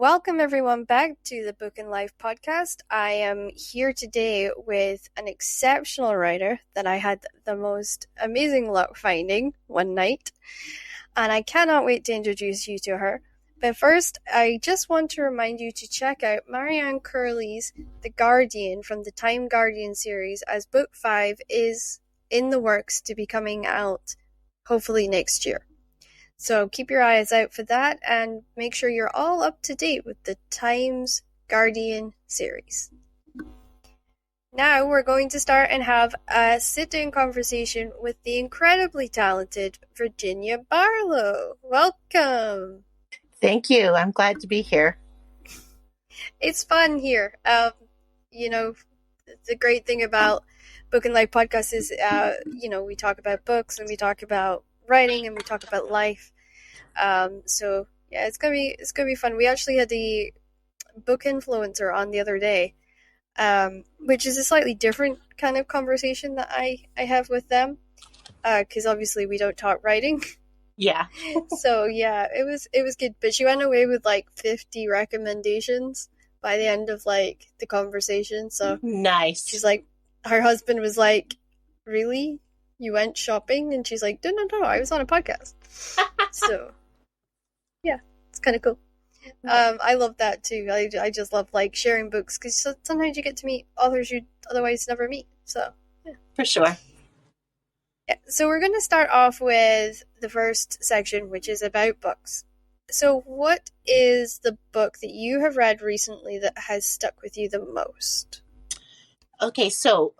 Welcome everyone back to the Book and Life podcast. I am here today with an exceptional writer that I had the most amazing luck finding one night, and I cannot wait to introduce you to her. But first, I just want to remind you to check out Marianne Curley's The Guardian from the Time Guardian series, as book 5 is in the works to be coming out hopefully next year. So keep your eyes out for that and make sure you're all up to date with the Times Guardian series. Now we're going to start and have a sit-down conversation with the incredibly talented Virginia Barlow. Welcome! Thank you. I'm glad to be here. It's fun here. The great thing about Book and Life podcast is, we talk about books and we talk about writing and we talk about life. It's gonna be fun. We actually had the book influencer on the other day, which is a slightly different kind of conversation that I have with them, because obviously we don't talk writing. Yeah. So yeah, it was good. But she went away with like 50 recommendations by the end of like the conversation. So nice. She's like, her husband was like, "Really? You went shopping?" And she's like, no, I was on a podcast. So, yeah, it's kind of cool. I love that too. I just love like sharing books because sometimes you get to meet authors you'd otherwise never meet. So, yeah. For sure. Yeah, so we're going to start off with the first section, which is about books. So, what is the book that you have read recently that has stuck with you the most? Okay, so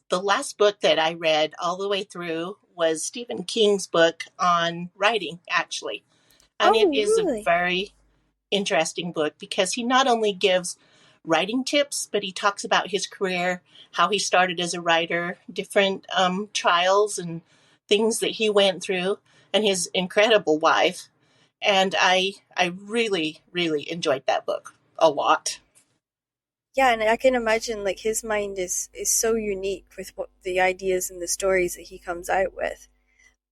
the last book that I read all the way through was Stephen King's book on writing, actually. And it is really? A very interesting book because he not only gives writing tips, but he talks about his career, how he started as a writer, different trials and things that he went through, and his incredible wife. And I really, really enjoyed that book a lot. Yeah, and I can imagine like his mind is so unique with what the ideas and the stories that he comes out with,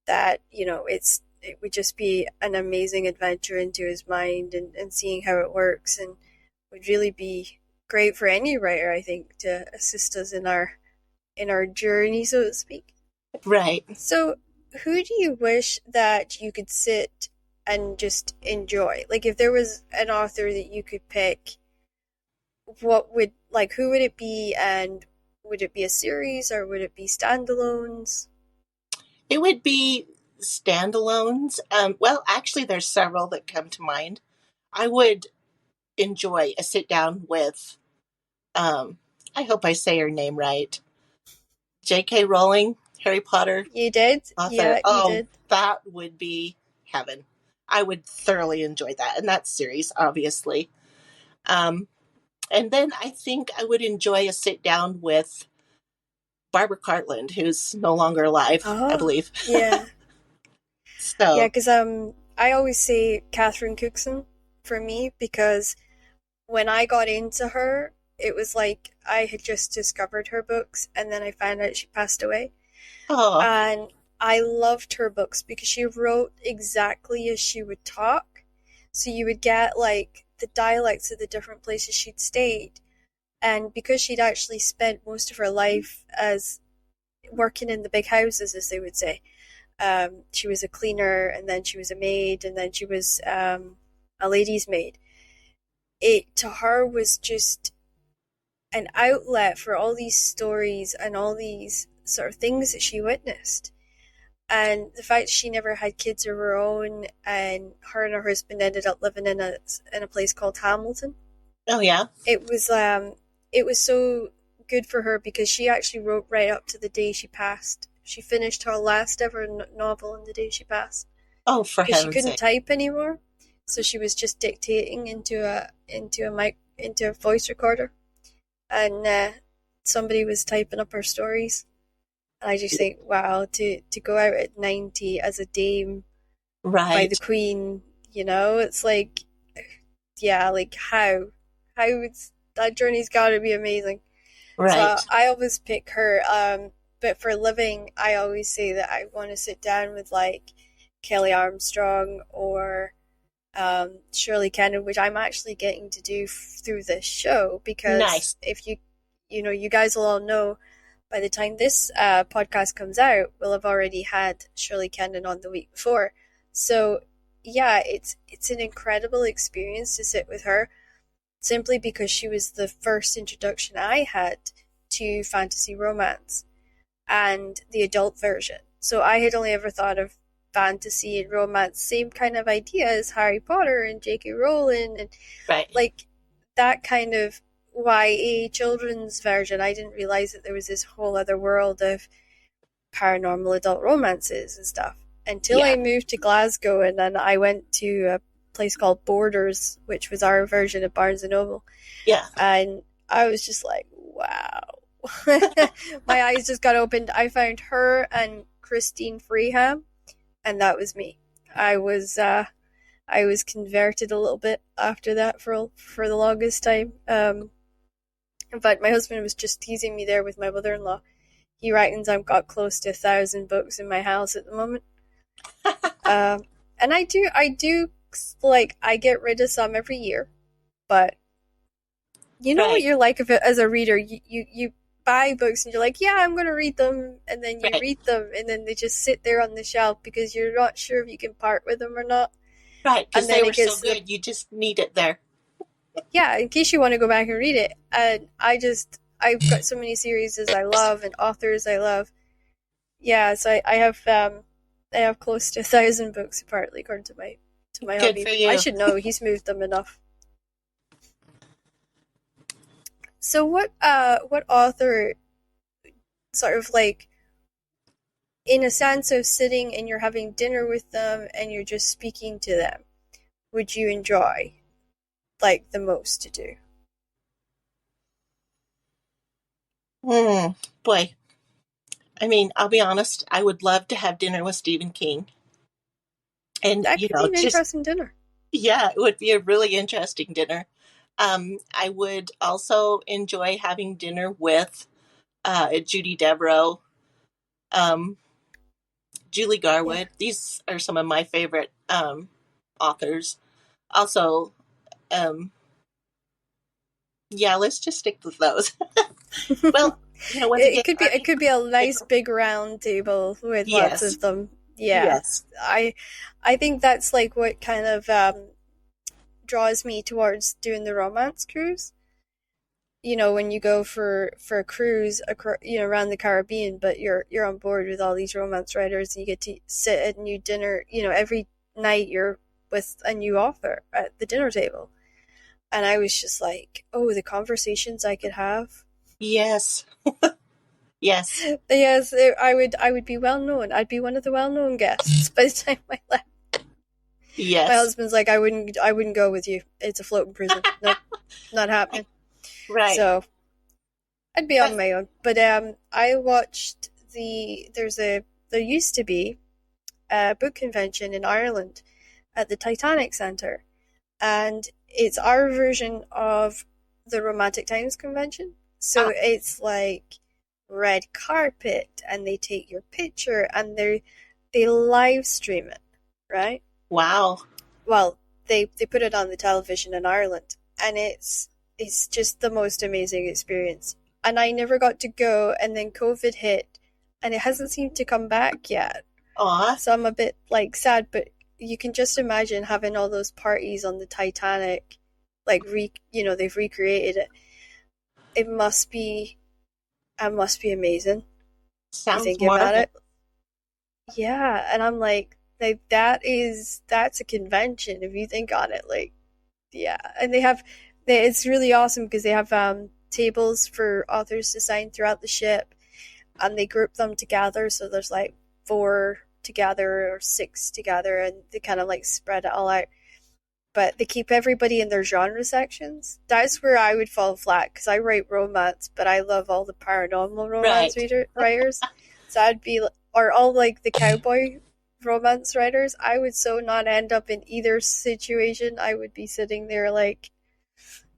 that it would just be an amazing adventure into his mind and seeing how it works, and would really be great for any writer, I think, to assist us in our journey, so to speak. Right. So who do you wish that you could sit and just enjoy? Like if there was an author that you could pick, who would it be, and would it be a series or would it be standalones? It would be standalones. Well, actually, there's several that come to mind. I would enjoy a sit down with, I hope I say her name right, J.K. Rowling, Harry Potter. You did? Author. Yeah, you did. That would be heaven. I would thoroughly enjoy that. And that series, obviously. And then I think I would enjoy a sit down with Barbara Cartland, who's no longer alive, I believe. Yeah. So yeah, because I always say Catherine Cookson for me, because when I got into her, it was like I had just discovered her books, and then I found out she passed away. Oh. And I loved her books because she wrote exactly as she would talk. So you would get like the dialects of the different places she'd stayed. And because she'd actually spent most of her life as working in the big houses, as they would say, she was a cleaner, and then she was a maid, and then she was a lady's maid. It, to her, was just an outlet for all these stories and all these sort of things that she witnessed. And the fact she never had kids of her own, and her husband ended up living in a place called Hamilton. Oh yeah. It was so good for her because she actually wrote right up to the day she passed. She finished her last ever novel on the day she passed. Oh, for heaven's sake. She couldn't type anymore, so she was just dictating into a voice recorder, and somebody was typing up her stories. And I just think, wow, to go out at 90 as a dame, right, by the Queen, it's like, yeah, like how that journey's got to be amazing. Right. So I always pick her. But for living, I always say that I want to sit down with like Kelly Armstrong or Shirley Cannon, which I'm actually getting to do through this show, because Nice. if you guys will all know by the time this podcast comes out, we'll have already had Shirley Cannon on the week before. So yeah, it's an incredible experience to sit with her, simply because she was the first introduction I had to fantasy romance and the adult version. So I had only ever thought of fantasy and romance, same kind of idea as Harry Potter and J.K. Rowling, and Right. like that kind of YA children's version. I didn't realize that there was this whole other world of paranormal adult romances and stuff until Yeah. I moved to Glasgow, and then I went to a place called Borders, which was our version of Barnes and Noble, Yeah. and I was just like, wow. My eyes just got opened. I found her and Christine Freeham, and that was me. I was converted a little bit after that for the longest time. In fact, my husband was just teasing me there with my mother-in-law. He reckons I've got close to 1,000 books in my house at the moment. And I do like, I get rid of some every year, but you know what Right. you're like if as a reader, you buy books and you're like, yeah, I'm going to read them, and then you Right. read them, and then they just sit there on the shelf because you're not sure if you can part with them or not. Right. Because And they then were it so gets to the, good. You just need it there. yeah, in case you want to go back and read it. And I've got so many series as I love and authors I love. Yeah, so I have close to 1,000 books apparently, according to my Good hubby. for I you. should know, he's moved them enough. So what author, sort of like, in a sense of sitting and you're having dinner with them and you're just speaking to them, would you enjoy like the most to do? Mm, boy. I mean, I'll be honest. I would love to have dinner with Stephen King. And, That could be an just, interesting dinner. yeah, it would be a really interesting dinner. I would also enjoy having dinner with Judy Devereaux, um, Julie Yeah. Garwood. These are some of my favorite authors. Also, um, yeah, let's just stick with those. Well, once again, It could be a nice big round table with lots yes, of them. Yeah. yes, I think that's like what kind of draws me towards doing the romance cruise. When you go for a cruise, around the Caribbean, but you're on board with all these romance writers, and you get to sit at a new dinner. Every night you're with a new author at the dinner table, and I was just like, oh, the conversations I could have. yes, yes, Yes, I would be well known. I'd be one of the well known guests by the time I left. My yes, husband's like, I wouldn't go with you. It's a floating prison. Nope, not happening. right. So I'd be on But my own. But I watched there used to be a book convention in Ireland at the Titanic Centre, and it's our version of the Romantic Times convention. So ah, it's like red carpet, and they take your picture, and they live stream it, right? wow, Well, they put it on the television in Ireland, and it's just the most amazing experience. And I never got to go, and then COVID hit, and it hasn't seemed to come back yet. aw, So I'm a bit like sad, but you can just imagine having all those parties on the Titanic, like they've recreated it. It must be amazing. You sounds thinking about marvelous. it? Yeah, and I'm like that's a convention if you think on it. Like, yeah, and it's really awesome because they have tables for authors to sign throughout the ship, and they group them together. So there's like four together or six together, and they kind of like spread it all out. But they keep everybody in their genre sections. That's where I would fall flat because I write romance, but I love all the paranormal romance Right, writers. So I'd be, or all like the cowboy romance writers. I would so not end up in either situation. I would be sitting there like,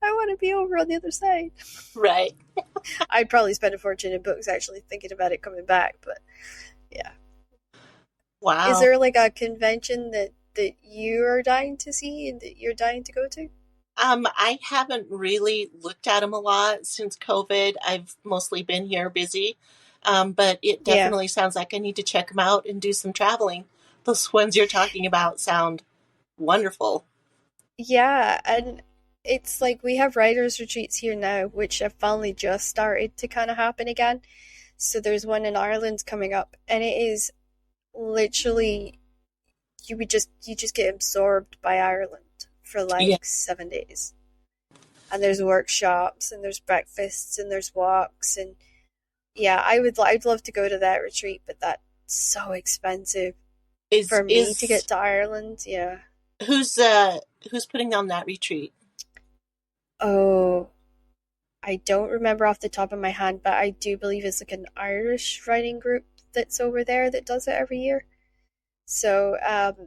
I want to be over on the other side. right. I'd probably spend a fortune in books actually thinking about it coming back. But yeah. Is Wow. there like a convention that you are dying to see and that you're dying to go to? I haven't really looked at them a lot since COVID. I've mostly been here busy. But it Yeah. definitely sounds like I need to check them out and do some traveling. Those ones you're talking about sound wonderful. Yeah, and it's like we have writers' retreats here now, which have finally just started to kind of happen again. So there's one in Ireland coming up, and it is literally you just get absorbed by Ireland for Yeah. like 7 days. And there's workshops and there's breakfasts and there's walks and yeah, I'd love to go to that retreat, but that's so expensive Is for me to is get to Ireland. Yeah. who's uh who's putting on that retreat? Oh, I don't remember off the top of my hand, but I do believe it's like an Irish writing group that's over there that does it every year. So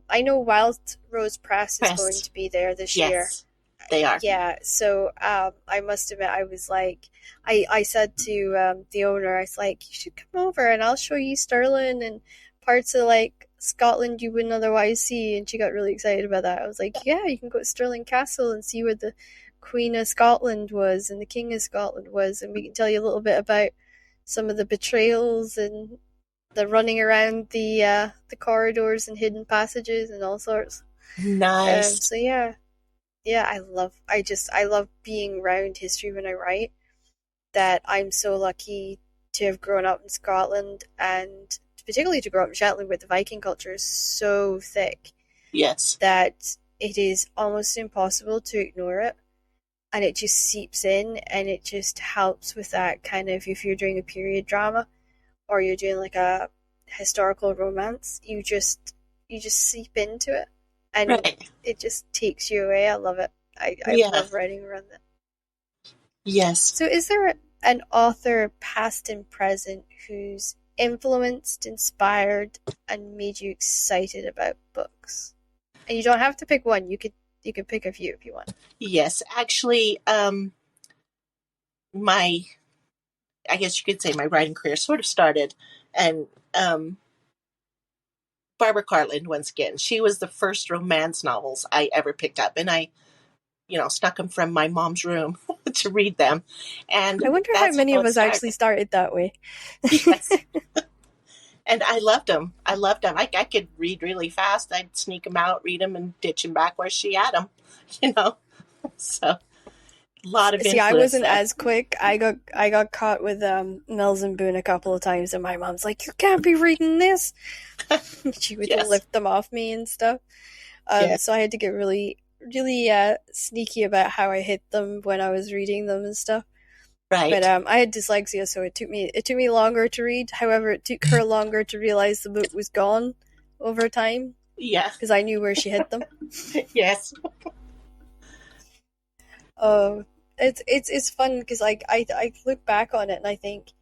I know Wild Rose Press is going Press. to be there this year. Yes, they are. Yeah, so I must admit, I was like, I said to the owner, I was like, you should come over and I'll show you Stirling and parts of like Scotland you wouldn't otherwise see. And she got really excited about that. I was like, yeah, you can go to Stirling Castle and see where the Queen of Scotland was and the King of Scotland was, and we can tell you a little bit about some of the betrayals and the running around the corridors and hidden passages and all sorts. Nice. So yeah, yeah, I love being around history when I write. That I'm so lucky to have grown up in Scotland and particularly to grow up in Shetland where the Viking culture is so thick Yes. that it is almost impossible to ignore it. And it just seeps in and it just helps with that kind of if you're doing a period drama or you're doing like a historical romance, you just seep into it and Right. it just takes you away. I love it. I Yeah. love writing around that. Yes. So is there an author past and present who's influenced, inspired, and made you excited about books? And you don't have to pick one. You could pick a few if you want. Yes. Actually, my I guess you could say my writing career sort of started, and Barbara Cartland once again. She was the first romance novels I ever picked up, and I, snuck them from my mom's room to read them, I and wonder how that's many how of it us actually started. started that way. Yes, and I loved them. I loved them. I could read really fast. I'd sneak them out, read them, and ditch them back where she had them. You know, so a lot of See, I influence wasn't there. as quick. I got caught with Mills and Boone a couple of times, and my mom's like, "You can't be reading this." She would Yes, lift them off me and stuff. yeah, So I had to get really, really sneaky about how I hit them when I was reading them and stuff. But right, I had dyslexia, so it took me longer to read. However, it took her longer to realize the book was gone over time yeah, because I knew where she hid them. yes, Oh, it's fun because like I look back on it and I think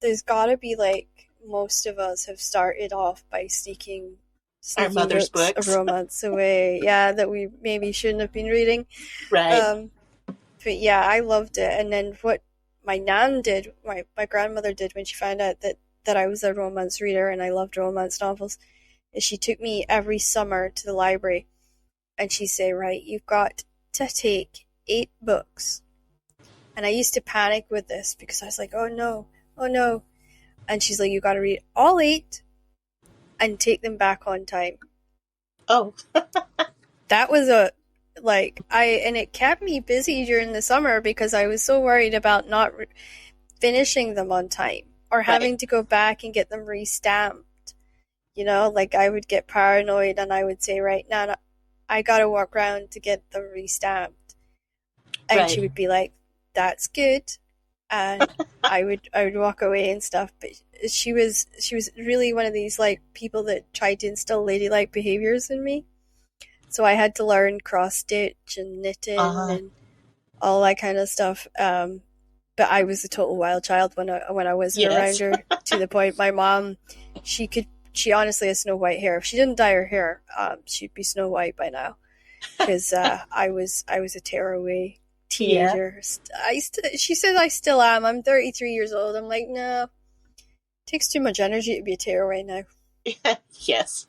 there's gotta be like most of us have started off by sneaking our sneaking mother's books of books, romance away. Yeah, that we maybe shouldn't have been reading. right, Um, but yeah, I loved it. And then what my nan did, my grandmother did when she found out that I was a romance reader and I loved romance novels, is she took me every summer to the library and she'd say, right, you've got to take 8 books. And I used to panic with this because I was like, oh no, oh no. And she's like, you got to read all 8 and take them back on time. oh, That was and it kept me busy during the summer because I was so worried about not finishing them on time or right, having to go back and get them restamped. Like I would get paranoid and I would say, right now, no, I got to walk around to get them restamped. And she right, would be like, that's good. And I would walk away and stuff. But she was really one of these like people that tried to instill ladylike behaviors in me. So I had to learn cross stitch and knitting uh, and all that kind of stuff. But I was a total wild child when I wasn't around yes, her. To the point, my mom, she honestly has snow white hair. If she didn't dye her hair, she'd be Snow White by now. Because I was a tearaway yeah, teenager. She says I still am. I'm 33 years old. I'm like, no, it takes too much energy to be a tearaway now. yes,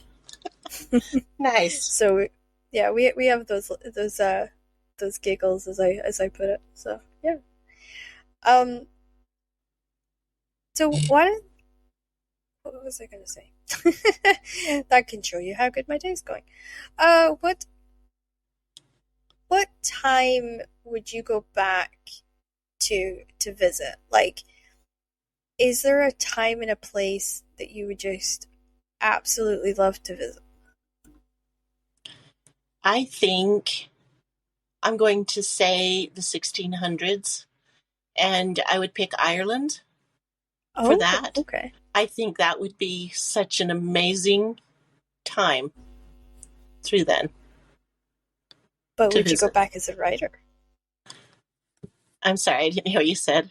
Nice. So yeah, we have those giggles as I put it. So yeah. Um. So what was I gonna say? That can show you how good my day's going. What time would you go back to visit? Like, is there a time and a place that you would just absolutely love to visit? I think I'm going to say the 1600s, and I would pick Ireland for Oh, that. okay. I think that would be such an amazing time through then But to would you go visit. back as a writer? I'm sorry, I didn't hear what you said.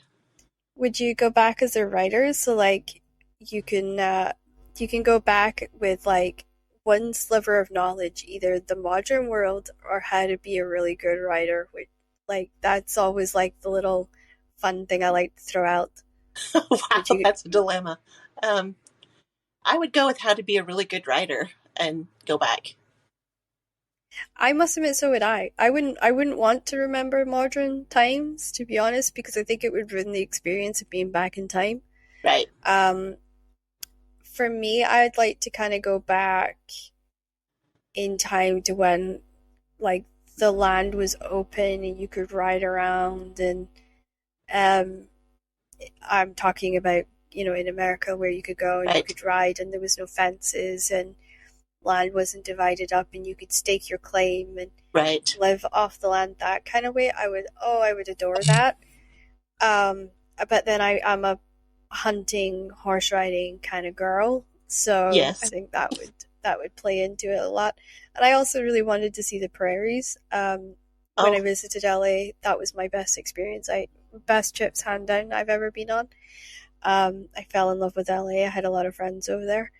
Would you go back as a writer so like you can uh you can go back with like one sliver of knowledge, either the modern world or how to be a really good writer? Which like that's always like the little fun thing I like to throw out. Would Wow, you that's a dilemma. Um, I would go with how to be a really good writer and go back. I must admit so would I. I wouldn't want to remember modern times, to be honest, because I think it would ruin the experience of being back in time. Right, Um for me, I'd like to kind of go back in time to when like the land was open and you could ride around and um I'm talking about, in America where you could go and you right, could ride and there was no fences and land wasn't divided up and you could stake your claim and right. live off the land that kind of way. I would adore that. Um but then I'm a hunting, horse riding kind of girl, so I Yes. think that would play into it a lot. And I also really wanted to see the prairies. When I Oh, visited LA, that was my best experience. I Best trips hand down I've ever been on. I fell in love with LA. I had a lot of friends over there.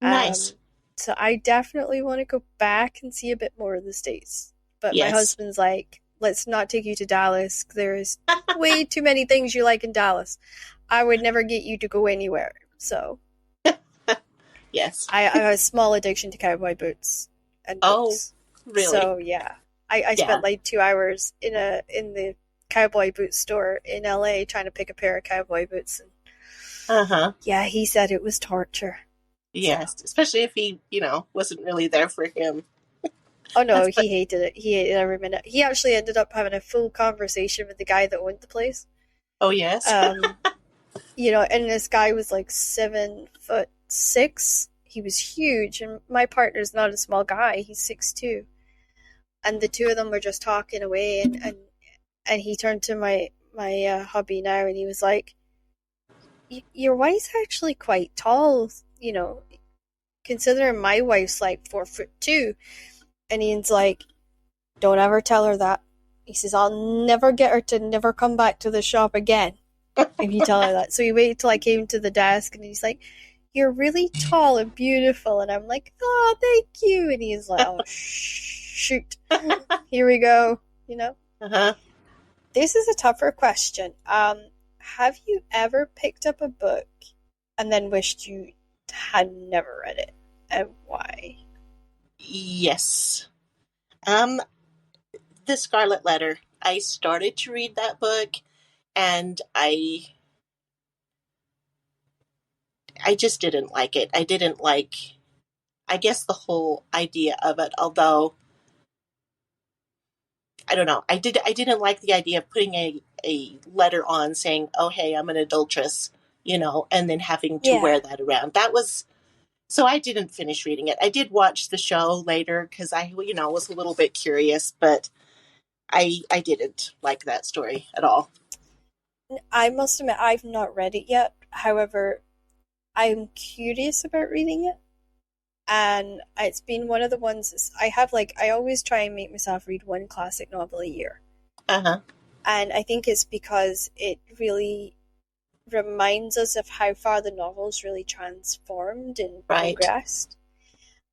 nice. Um, so I definitely want to go back and see a bit more of the States. But my Yes. husband's like, let's not take you to Dallas. There's way too many things you like in Dallas. I would never get you to go anywhere. So Yes. I have a small addiction to cowboy boots and Oh, books. really? So yeah, I Yeah. spent like 2 hours in the cowboy boot store in LA trying to pick a pair of cowboy boots, and Uh-huh. yeah, he said it was torture. So Yes. Especially if he, wasn't really there for him. oh no, That's he funny. hated it. He hated every minute. He actually ended up having a full conversation with the guy that owned the place. Oh, yes. Um, and this guy was like 7'6". He was huge, and my partner's not a small guy. He's 6'2". And the two of them were just talking away, and he turned to my hubby now, and he was like, "Your wife's actually quite tall, you know, considering my wife's like 4'2". And he's like, "Don't ever tell her that." He says, "I'll never get her to never come back to the shop again if you tell her that." So he waited till I came to the desk, and he's like, "You're really tall and beautiful." And I'm like, "Oh, thank you." And he's like, "Oh, shoot. Here we go." You know? Uh-huh. This is a tougher question. Have you ever picked up a book and then wished you had never read it? And why? Yes. Um, The Scarlet Letter. I started to read that book and I just didn't like it. I didn't like, I guess, the whole idea of it, although I don't know. I didn't like the idea of putting a letter on saying, "Oh, hey, I'm an adulteress," and then having to Yeah. wear that around. That was so I didn't finish reading it. I did watch the show later because I was a little bit curious, but I didn't like that story at all. I must admit, I've not read it yet. However, I'm curious about reading it. And it's been one of the ones I have, like, I always try and make myself read one classic novel a year. Uh-huh. And I think it's because it really reminds us of how far the novel's really transformed and Right. progressed.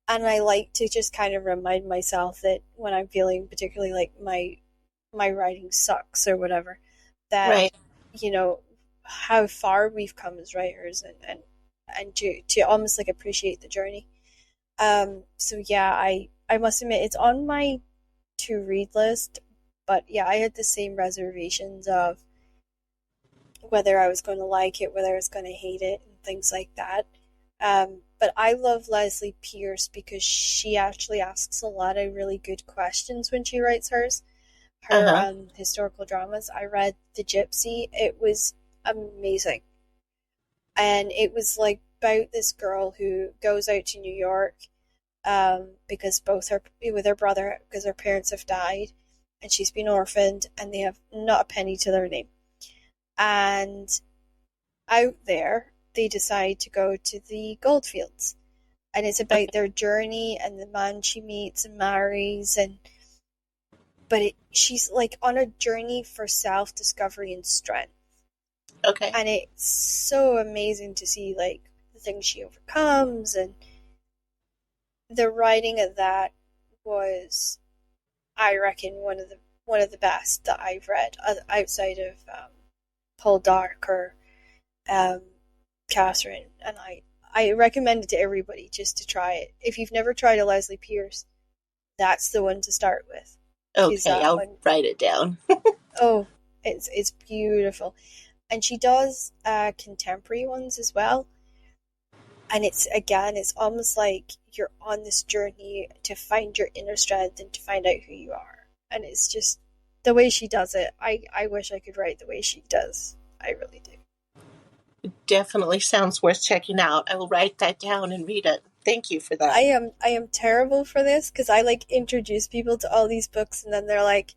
And I like to just kind of remind myself that when I'm feeling particularly like my writing sucks or whatever, that Right. you know how far we've come as writers, and to almost like appreciate the journey. So yeah, I must admit it's on my to read list, but yeah, I had the same reservations of whether I was going to like it, whether I was going to hate it, and things like that. But I love Leslie Pierce because she actually asks a lot of really good questions when she writes hers. Her Uh-huh. historical dramas. I read The Gypsy. It was amazing, and it was like about this girl who goes out to New York because both her with her brother because her parents have died, and she's been orphaned, and they have not a penny to their name. And out there, they decide to go to the goldfields, and it's about their journey and the man she meets and marries, and she's like on a journey for self discovery and strength, Okay. and it's so amazing to see like the things she overcomes, and the writing of that was, I reckon, one of the best that I've read outside of Paul Dark or um, Catherine, and I recommend it to everybody just to try it. If you've never tried a Leslie Pierce, that's the one to start with, because Okay, that I'll one, write it down. oh, it's beautiful, and she does contemporary ones as well. And it's again, it's almost like you're on this journey to find your inner strength and to find out who you are. And it's just the way she does it. I wish I could write the way she does. I really do. Definitely sounds worth checking out. I will write that down and read it. Thank you for that. I am terrible for this because I like introduce people to all these books and then they're like,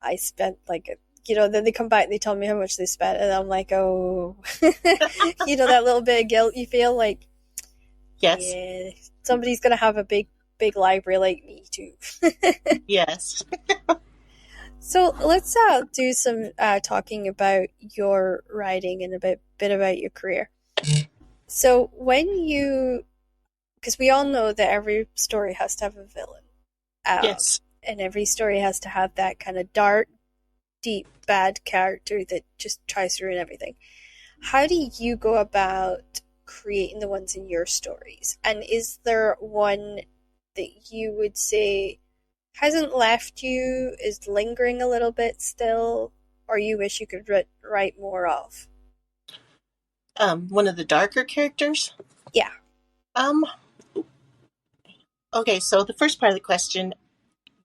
I spent like then they come back and they tell me how much they spent and I'm like, oh, that little bit of guilt you feel like, Yes. yeah, somebody's gonna have a big library like me too. Yes. So let's do some talking about your writing and a bit about your career. So because we all know that every story has to have a villain, Yes. and every story has to have that kind of dark, deep, bad character that just tries to ruin everything. How do you go about creating the ones in your stories? And is there one that you would say hasn't left you, is lingering a little bit still, or you wish you could write more of? One of the darker characters. Yeah, Um, okay, so the first part of the question,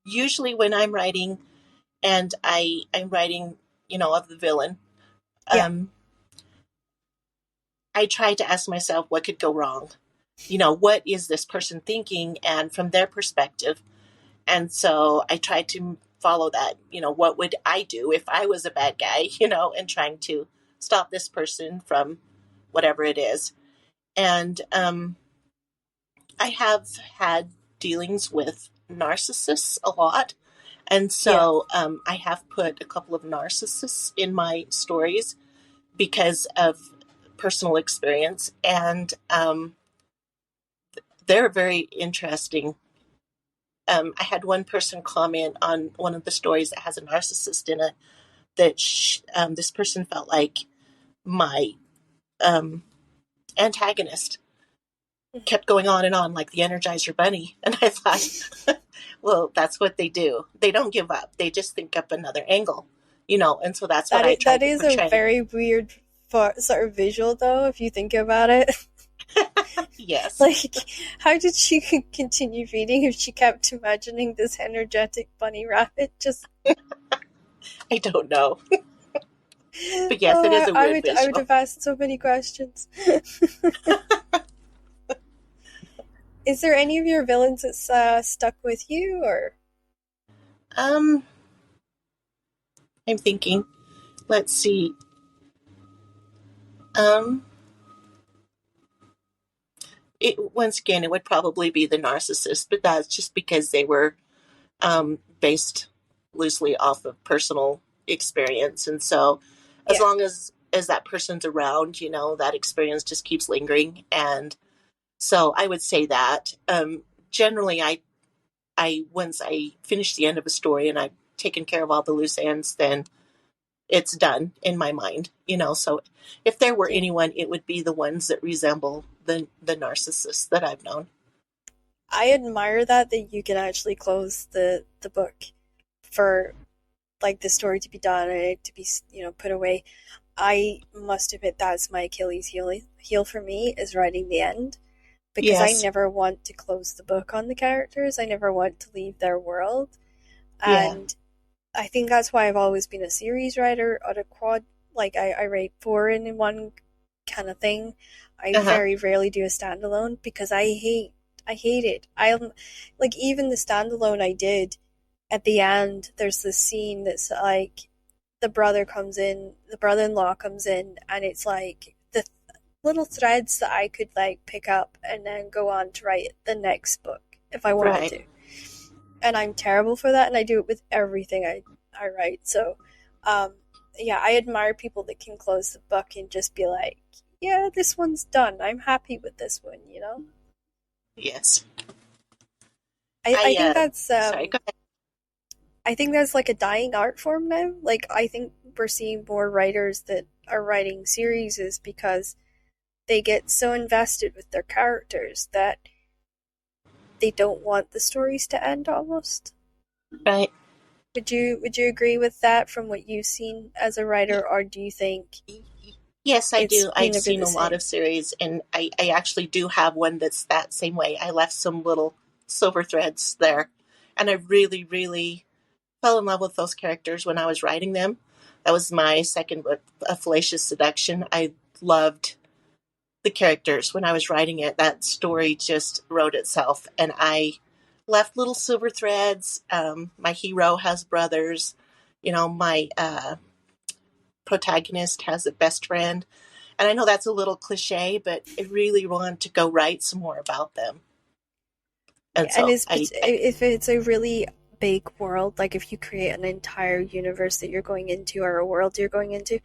usually when I'm writing and I'm writing, of the villain, yeah, um, I try to ask myself what could go wrong. What is this person thinking and from their perspective? And so I try to follow that. What would I do if I was a bad guy, and trying to stop this person from whatever it is. And I have had dealings with narcissists a lot. And yeah. so I have put a couple of narcissists in my stories because of personal experience. And they're very interesting. I had one person comment on one of the stories that has a narcissist in it that this person felt like my um, antagonist kept going on and on like the Energizer Bunny. And I thought, well, that's what they do. They don't give up. They just think up another angle, and so that's what I That tried to is a portray. very weird sort of visual, though, if you think about it. Yes. Like, how did she continue reading if she kept imagining this energetic bunny rabbit? Just I don't know. But yes, oh, it is a weird I would visual. have asked so many questions. Is there any of your villains that's stuck with you, or Um, I'm thinking, let's see. Um, once again, it would probably be the narcissist, but that's just because they were based loosely off of personal experience. And so as yeah, long as that person's around, that experience just keeps lingering. And so I would say that generally I once I finish the end of a story and I've taken care of all the loose ends, then it's done in my mind. So if there were yeah. anyone, it would be the ones that resemble the narcissists that I've known. I admire that you can actually close the book for like the story to be done and it to be put away. I must admit that's my Achilles heel for me is writing the end because I Yes. never want to close the book on the characters. I never want to leave their world. Yeah. And I think that's why I've always been a series writer or a quad. Like I write four in one kind of thing. I Uh-huh. very rarely do a standalone because I hate it. I'm like even the standalone I did at the end. There's this scene that's like the brother-in-law comes in, and it's like the little threads that I could like pick up and then go on to write the next book if I wanted Right. to. And I'm terrible for that, and I do it with everything I write. So, um, yeah, I admire people that can close the book and just be like, yeah, this one's done. I'm happy with this one, you know? Yes. I think Sorry, go ahead. I think that's like a dying art form now. Like I think we're seeing more writers that are writing series is because they get so invested with their characters that they don't want the stories to end almost. Right. Would you agree with that from what you've seen as a Y- writer, or do you think Yes, I it's do. been I've a bit seen the a lot same? of series, and I actually do have one that's that same way. I left some little silver threads there, and I really, really fell in love with those characters when I was writing them. That was my second book, A Fallacious Seduction. I loved the characters when I was writing it. That story just wrote itself, and I left little silver threads. My hero has brothers. My protagonist has a best friend. And I know that's a little cliche, but I really want to go write some more about them. And Yeah, and so I if it's a really big world, like if you create an entire universe that you're going into or a world you're going into,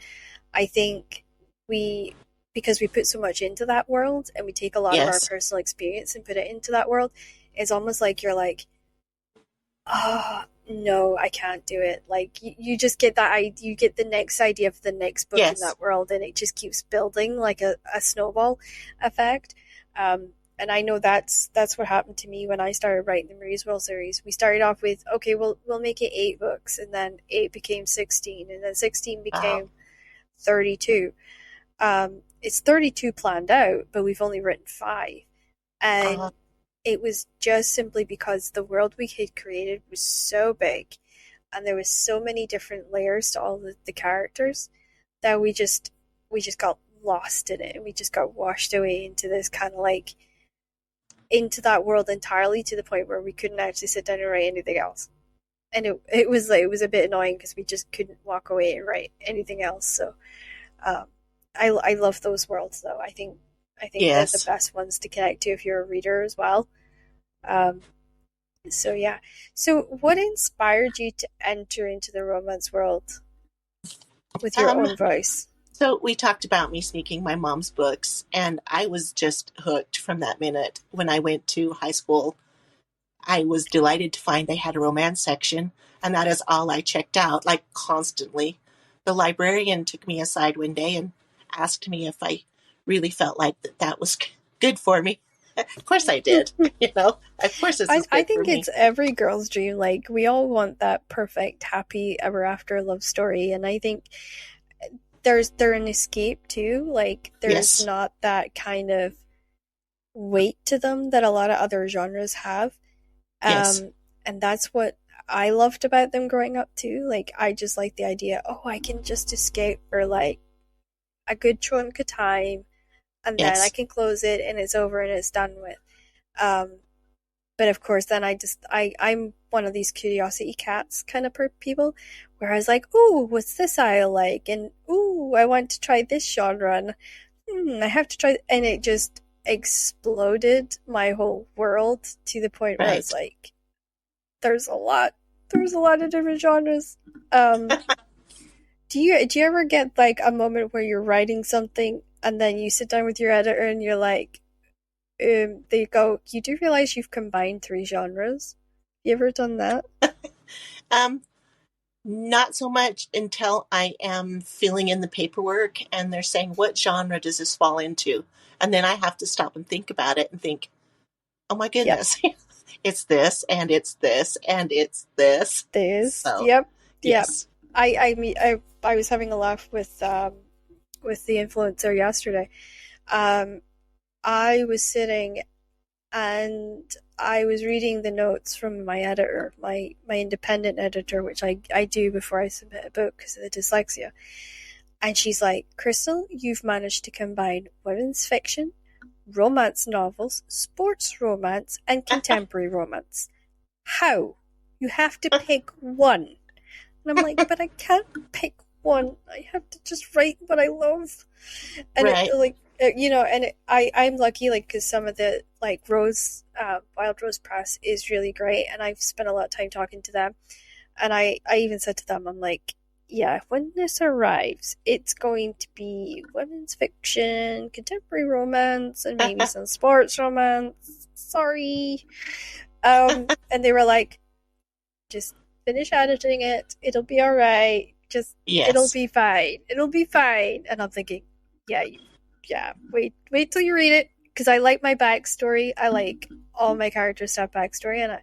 I think we because we put so much into that world and we take a lot of our yes, personal experience and put it into that world, it's almost like you're like, oh no, I can't do it. Like you just get you get the next idea for the next book in yes, that world, and it just keeps building like a snowball effect. And I know that's what happened to me when I started writing the Marie's World series. We started off with okay, we'll make it 8 books, and then 8 became 16, and then 16 wow, became 32. It's 32 planned out, but we've only written five, uh, and it was just simply because the world we had created was so big and there was so many different layers to all the characters that we just got lost in it and we just got washed away into this kind of like into that world entirely to the point where we couldn't actually sit down and write anything else. And it was a bit annoying because we just couldn't walk away and write anything else. So um, I love those worlds though. I think they're the yes. best ones to connect to if you're a reader as well. Um, So yeah. So what inspired you to enter into the romance world with your Um, own voice? so we talked about me sneaking my mom's books, and I was just hooked from that minute. When I went to high school, I was delighted to find they had a romance section, and that is all I checked out, like constantly. The librarian took me aside one day and asked me if I really felt like that was good for me. Of course I did. Of course this is I good for think me. it's every girl's dream. Like we all want that perfect, happy ever after love story, and I think they're an escape too. Like there's Yes, not that kind of weight to them that a lot of other genres have. yes, And that's what I loved about them growing up too. Like I just like the idea, oh, I can just escape for like a good chunk of time and then I yes, can close it and it's over and it's done with. Um, but of course, then I'm one of these curiosity cats kind of people, where I was like, ooh, what's this aisle like? And ooh, I want to try this genre, and I have to try, and it just exploded my whole world to the point where I was right. like, there's a lot, there's a lot of different genres. Um, do you ever get like a moment where you're writing something and then you sit down with your editor and you're like, they go, you do realize you've combined three genres? You ever done that? Um, Not so much until I am filling in the paperwork and they're saying, what genre does this fall into? And then I have to stop and think about it and think, oh my Yep. goodness, it's this and it's this and it's this. This. So, Yep. Yep. yes. I was having a laugh with the influencer yesterday. Um, I was sitting and I was reading the notes from my editor, my independent editor, which I do before I submit a book because of the dyslexia. And she's like, Crystal, you've managed to combine women's fiction, romance novels, sports romance, and contemporary romance. How? You have to pick one. And I'm like, but I can't pick one. I have to just write what I love. And it Right. like and I'm lucky like because some of the like Rose Wild Rose Press is really great, and I've spent a lot of time talking to them. And I even said to them, I'm like, yeah, when this arrives, it's going to be women's fiction, contemporary romance, and maybe some sports romance. Sorry. And they were like, just finish editing it. It'll be all right. Just it'll Yes. be fine. It'll be fine. And I'm thinking, yeah, yeah. Wait till you read it because I like my backstory. I like all my characters to have backstory, and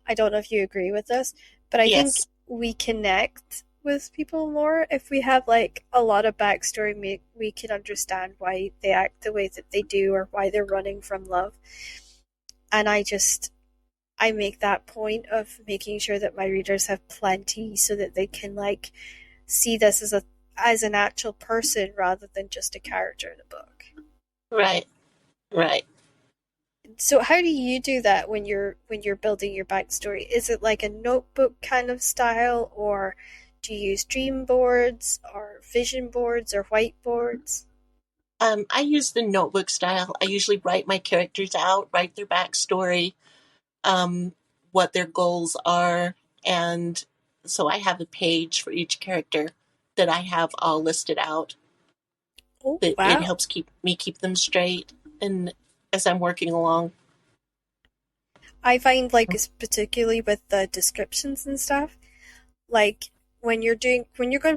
I don't know if you agree with this, but I think Yes. we connect with people more if we have like a lot of backstory. We can understand why they act the way that they do or why they're running from love. And I make that point of making sure that my readers have plenty so that they can like see this as an actual person rather than just a character in a book. Right. Right. So how do you do that when you're building your backstory? Is it like a notebook kind of style, or do you use dream boards or vision boards or whiteboards? I use the notebook style. I usually write my characters out, write their backstory, um, what their goals are, and so I have a page for each character that I have all listed out. Oh That it wow. helps keep them straight, and as I'm working along. I find like particularly with the descriptions and stuff, like when you're going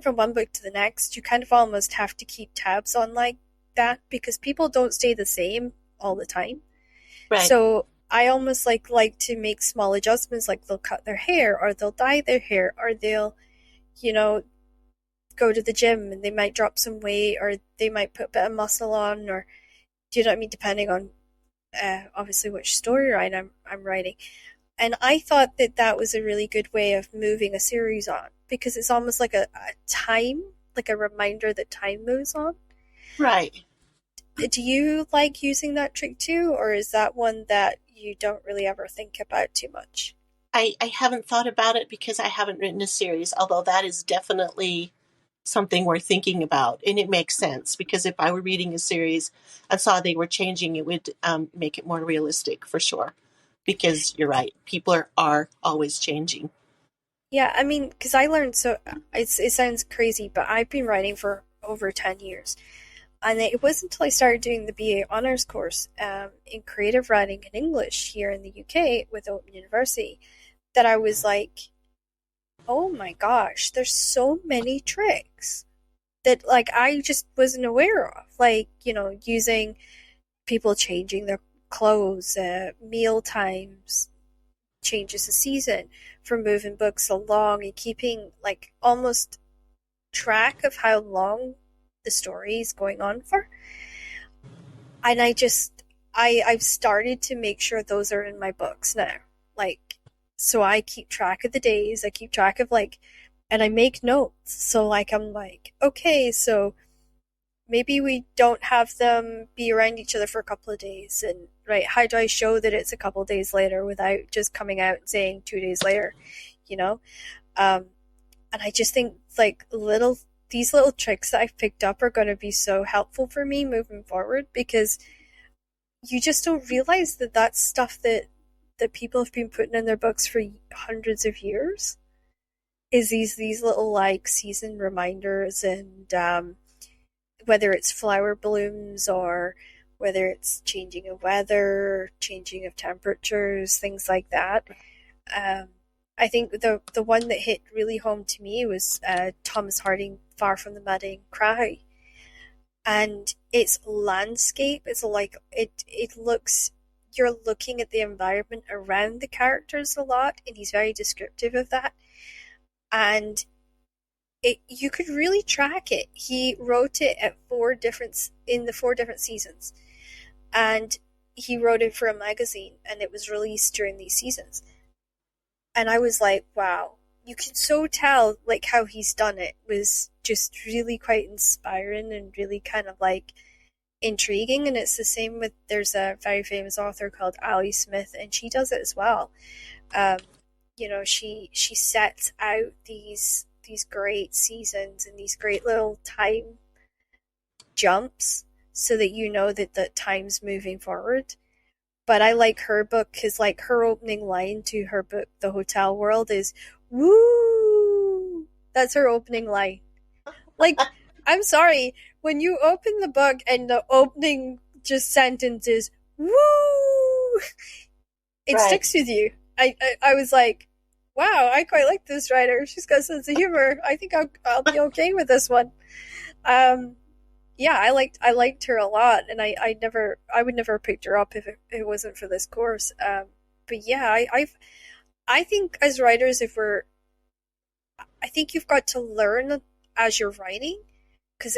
from one book to the next, you kind of almost have to keep tabs on like that because people don't stay the same all the time. Right. So I almost like to make small adjustments, like they'll cut their hair or they'll dye their hair or they'll, you know, go to the gym and they might drop some weight or they might put a bit of muscle on or do you know what I mean, depending on obviously which storyline I'm writing. And I thought that that was a really good way of moving a series on because it's almost like a time, like a reminder that time moves on. Right. Do you like using that trick too, or is that one that you don't really ever think about too much? I haven't thought about it because I haven't written a series, although that is definitely something we're thinking about. And it makes sense because if I were reading a series and saw they were changing, it would make it more realistic for sure. Because you're right, people are always changing. Yeah, I mean, because I learned so it sounds crazy, but I've been writing for over 10 years. And it wasn't until I started doing the BA honors course in creative writing in English here in the UK with Open University that I was like, oh my gosh, there's so many tricks that like I just wasn't aware of. Like, using people changing their clothes, meal times, changes of season for moving books along and keeping like almost track of how long the story is going on for. And I've started to make sure those are in my books now. Like, so I keep track of the days, I keep track of like, and I make notes. So like I'm like, okay, so maybe we don't have them be around each other for a couple of days, and right, how do I show that it's a couple of days later without just coming out and saying 2 days later, you know? Um, and I just think like these little tricks that I've picked up are going to be so helpful for me moving forward because you just don't realize that that's stuff that people have been putting in their books for hundreds of years. Is these little like season reminders and whether it's flower blooms or whether it's changing of weather, changing of temperatures, things like that. Um, I think the one that hit really home to me was Thomas Harding, Far from the Madding Crowd, and its landscape is like it looks you're looking at the environment around the characters a lot, and he's very descriptive of that. And you could really track it. He wrote it at in the 4 different seasons, and he wrote it for a magazine, and it was released during these seasons. And I was like, wow, you can so tell like how he's done it was just really quite inspiring and really kind of like intriguing. And it's the same with there's a very famous author called Ali Smith, and she does it as well. Um, she sets out these great seasons and these great little time jumps so that you know that the time's moving forward. But I like her book because like her opening line to her book, The Hotel World, is "Woo." That's her opening line. Like, I'm sorry, when you open the book and the opening just sentence is "Woo," it Right. sticks with you. I was like, wow, I quite like this writer. She's got a sense of humor. I think I'll be okay with this one. Um, yeah, I liked her a lot, and I would never have picked her up if it wasn't for this course. But yeah, I think as writers, I think you've got to learn as you're writing, because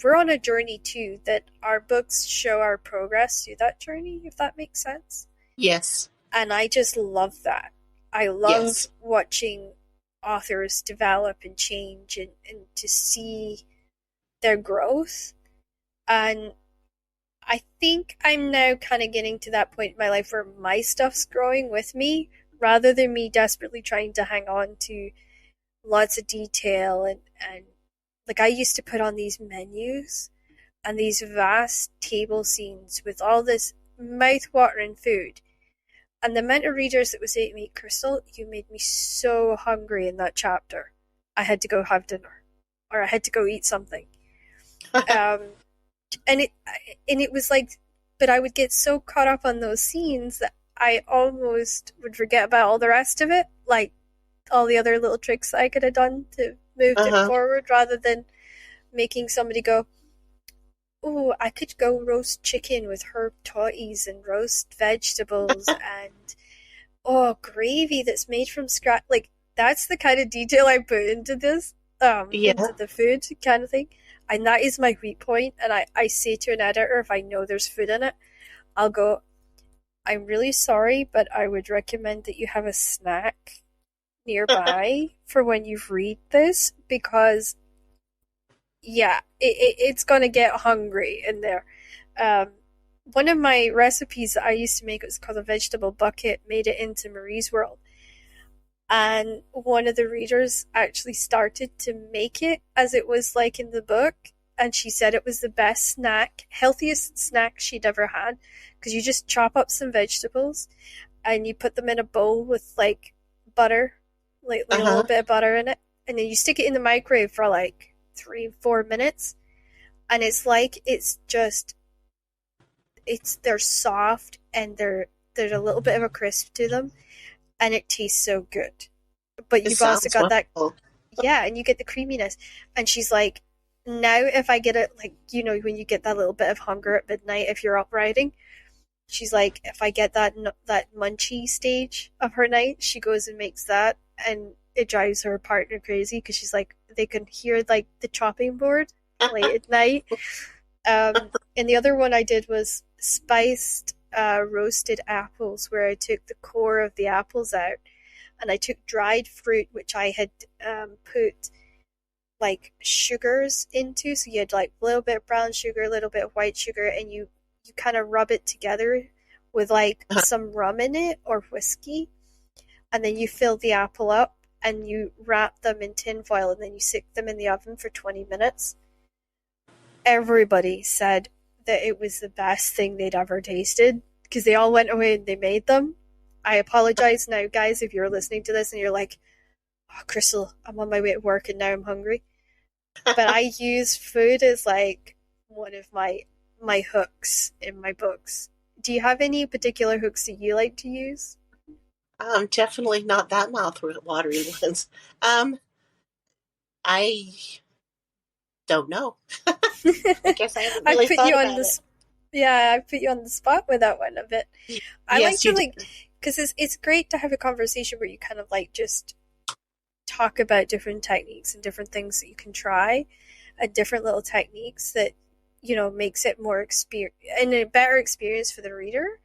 we're on a journey too, that our books show our progress through that journey, if that makes sense. Yes. And I just love that. I love Yes. watching authors develop and change, and to see their growth. And I think I'm now kind of getting to that point in my life where my stuff's growing with me rather than me desperately trying to hang on to lots of detail, and like I used to put on these menus and these vast table scenes with all this mouth-watering food. And the amount of readers that would say to me, Crystal, you made me so hungry in that chapter. I had to go have dinner, or I had to go eat something. Um, and it was like, but I would get so caught up on those scenes that I almost would forget about all the rest of it, like all the other little tricks I could have done to move it Uh-huh. forward, rather than making somebody go, oh, I could go roast chicken with herb toddies and roast vegetables and oh, gravy that's made from scratch. Like that's the kind of detail I put into this, into Yeah. the food kind of thing. And that is my weak point. And I say to an editor, if I know there's food in it, I'll go, I'm really sorry, but I would recommend that you have a snack nearby for when you read this, because yeah, it's gonna get hungry in there. Um, one of my recipes that I used to make, it was called a vegetable bucket, made it into Marie's World. And one of the readers actually started to make it as it was like in the book. And she said it was the best snack, healthiest snack she'd ever had. Because you just chop up some vegetables and you put them in a bowl with like butter, like a little Uh-huh. bit of butter in it. And then you stick it in the microwave for like 3, 4 minutes. And it's like, they're soft, and there's a little bit of a crisp to them, and it tastes so good. But It you've also sounds got that, wonderful. yeah, and you get the creaminess. And she's like, now if I get it, like, when you get that little bit of hunger at midnight if you're up writing, she's like, if I get that munchy stage of her night, she goes and makes that, and it drives her partner crazy because she's like, they can hear like the chopping board late at night. And the other one I did was spiced roasted apples, where I took the core of the apples out, and I took dried fruit, which I had put like sugars into. So you had like a little bit of brown sugar, a little bit of white sugar, and you kind of rub it together with like Uh-huh. some rum in it or whiskey, and then you fill the apple up and you wrap them in tin foil, and then you stick them in the oven for 20 minutes. Everybody said that it was the best thing they'd ever tasted, because they all went away and they made them. I apologize now, guys, if you're listening to this and you're like, oh, Crystal, I'm on my way to work and now I'm hungry. But I use food as like one of my hooks in my books. Do you have any particular hooks that you like to use? Definitely not that mouth-watering ones. I don't know. I guess I haven't I really put thought you on about it. this. Yeah, I put you on the spot with that one a bit. I like Yes, to you like, did. because it's great to have a conversation where you kind of like just talk about different techniques and different things that you can try, and different little techniques that makes it more experience and a better experience for the reader.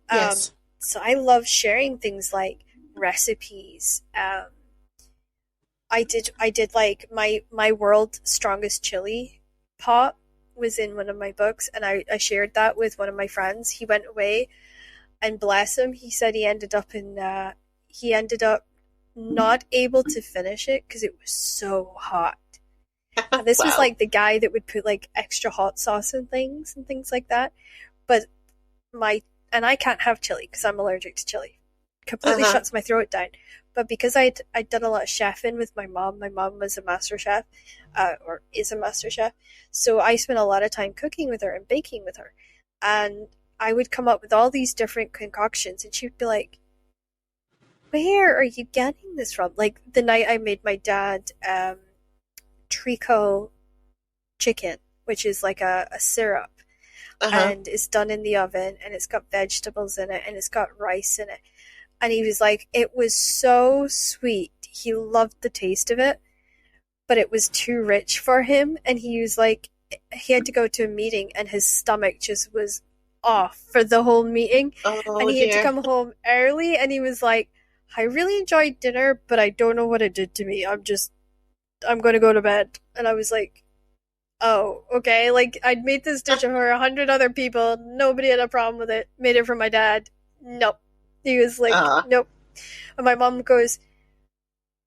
Um, Yes. so I love sharing things like recipes. I did like my world strongest chili pot was in one of my books, and I shared that with one of my friends. He went away, and bless him, he said he ended up not able to finish it because it was so hot. And this was Wow. like the guy that would put like extra hot sauce and things like that. But my and I can't have chili because I'm allergic to chili. Completely Uh-huh. shuts my throat down. But because I'd done a lot of chefing with my mom was a master chef, or is a master chef, so I spent a lot of time cooking with her and baking with her, and I would come up with all these different concoctions, and she'd be like, "Where are you getting this from?" Like the night I made my dad treacle chicken, which is like a syrup, Uh-huh. and it's done in the oven, and it's got vegetables in it, and it's got rice in it. And he was like, it was so sweet. He loved the taste of it, but it was too rich for him. And he was like, he had to go to a meeting, and his stomach just was off for the whole meeting. And Oh he had to dear. come home early, and he was like, I really enjoyed dinner, but I don't know what it did to me. I'm going to go to bed. And I was like, oh, okay. Like, I'd made this dish for 100 other people. Nobody had a problem with it. Made it for my dad. Nope. He was like, Uh, nope. And my mom goes,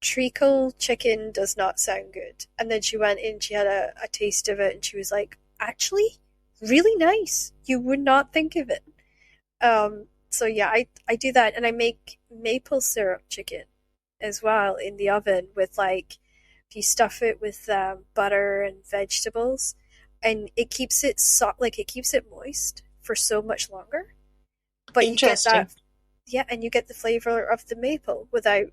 treacle chicken does not sound good. And then she went in, she had a taste of it, and she was like, actually, really nice. You would not think of it. So yeah, I do that, and I make maple syrup chicken as well in the oven with like, if you stuff it with butter and vegetables, and it keeps it like it keeps it moist for so much longer. But you get Interesting. that, yeah, and you get the flavor of the maple without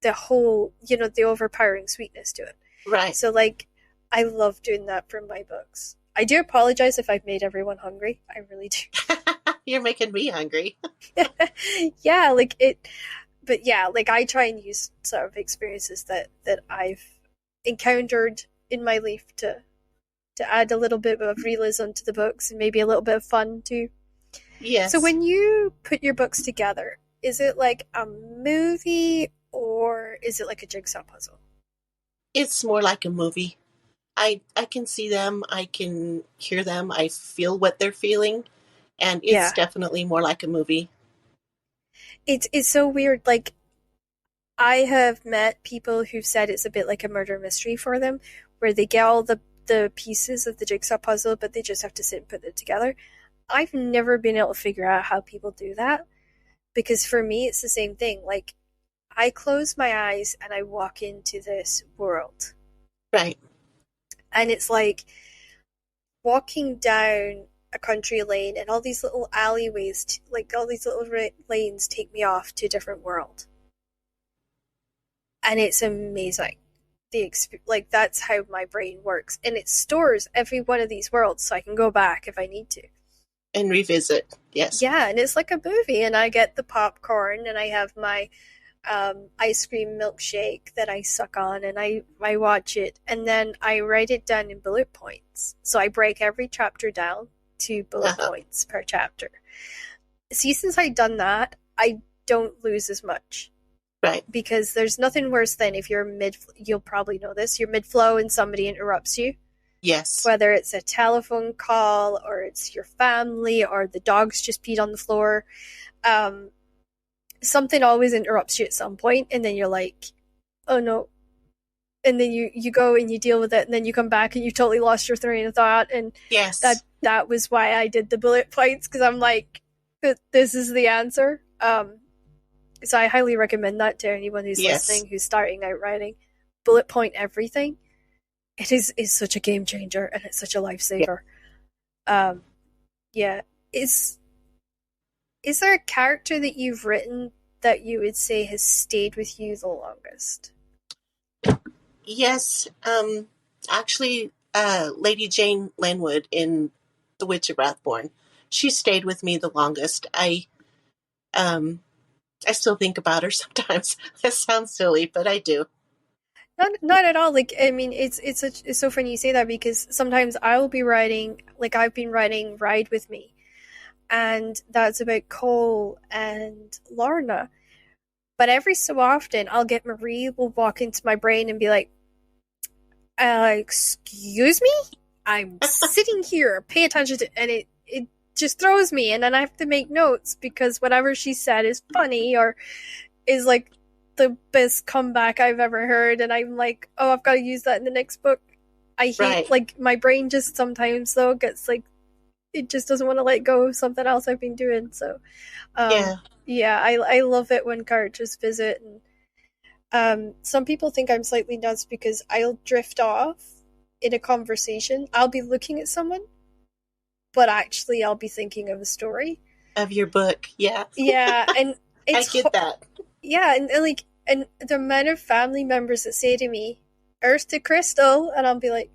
the whole, the overpowering sweetness to it. Right. So like, I love doing that for my books. I do apologize if I've made everyone hungry. I really You're making me hungry. do. Yeah, like it. But yeah, like I try and use sort of experiences that I've encountered in my life to add a little bit of realism to the books and maybe a little bit of fun too. So Yes. when you put your books together, is it like a movie or is it like a jigsaw puzzle? It's more like a movie. I can see them, I can hear them, I feel what they're feeling, and it's Yeah. definitely more like a movie. It's so weird. Like I have met people who've said it's a bit like a murder mystery for them, where they get all the pieces of the jigsaw puzzle, but they just have to sit and put it together. I've never been able to figure out how people do that because for me it's the same thing. Like I close my eyes and I walk into this world, Right. and it's like walking down a country lane, and all these little alleyways, like all these little lanes, take me off to a different world, and it's amazing. Like that's how my brain works, and it stores every one of these worlds, so I can go back if I need to. And revisit. Yes. Yeah, and it's like a movie, and I get the popcorn, and I have my ice cream milkshake that I suck on, and I watch it, and then I write it down in bullet points. So I break every chapter down to bullet Uh-huh. points per chapter. See, since I've done that, I don't lose as much Right. because there's nothing worse than if you're mid. You'll probably know this. You're mid flow and somebody interrupts you, Yes. whether it's a telephone call or it's your family or the dogs just peed on the floor. Um, Something always interrupts you at some point, and then you're like, oh no. And then you go and you deal with it, and then you come back and you totally lost your train of thought. And Yes. that was why I did the bullet points, because I'm like, this is the answer. So I highly recommend that to anyone who's Yes. listening who's starting out writing. Bullet point everything. It is such a game changer, and it's such a Yeah. lifesaver. Um, yeah. Is there a character that you've written that you would say has stayed with you the longest? Yes. Actually, Lady Jane Lenwood in The Witch of Rathborn. she stayed with me the longest. Um, I still think about her sometimes. That sounds silly, but I do. Not at all. Like I mean, it's so funny you say that because sometimes I will be writing, like I've been writing Ride With Me, and that's about Cole and Lorna. But every so often, I'll get Marie will walk into my brain and be like, "Excuse me, I'm sitting here. Pay attention to," and it just throws me, and then I have to make notes because whatever she said is funny or is like the best comeback I've ever heard, and I'm like, oh, I've got to use that in the next book. I hate Right. like my brain just sometimes though gets like it just doesn't want to let go of something else I've been doing. So, um, Yeah. yeah, I love it when characters visit, and some people think I'm slightly nuts because I'll drift off in a conversation. I'll be looking at someone, but actually I'll be thinking of a story. Of your book. Yeah. Yeah, and I it's get that. yeah, and like, and the amount of family members that say to me, "Earth to Crystal," and I'll be like,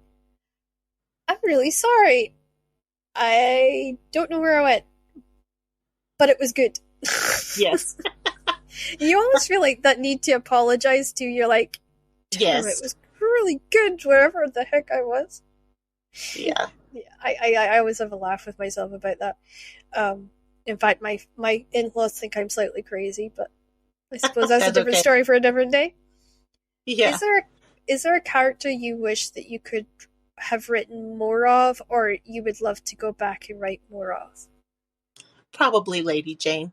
"I'm really sorry. I don't know where I went, but it was good." Yes. You almost feel like that need to apologize to. You're like, "Damn, it Yes. was really good wherever the heck I was." Yeah. Yeah, I always have a laugh with myself about that. In fact, my in-laws think I'm slightly crazy, but I suppose that's a That's different okay. story for a different day. Yeah. Is there is there a character you wish that you could have written more of, or you would love to go back and write more of? Probably Lady Jane.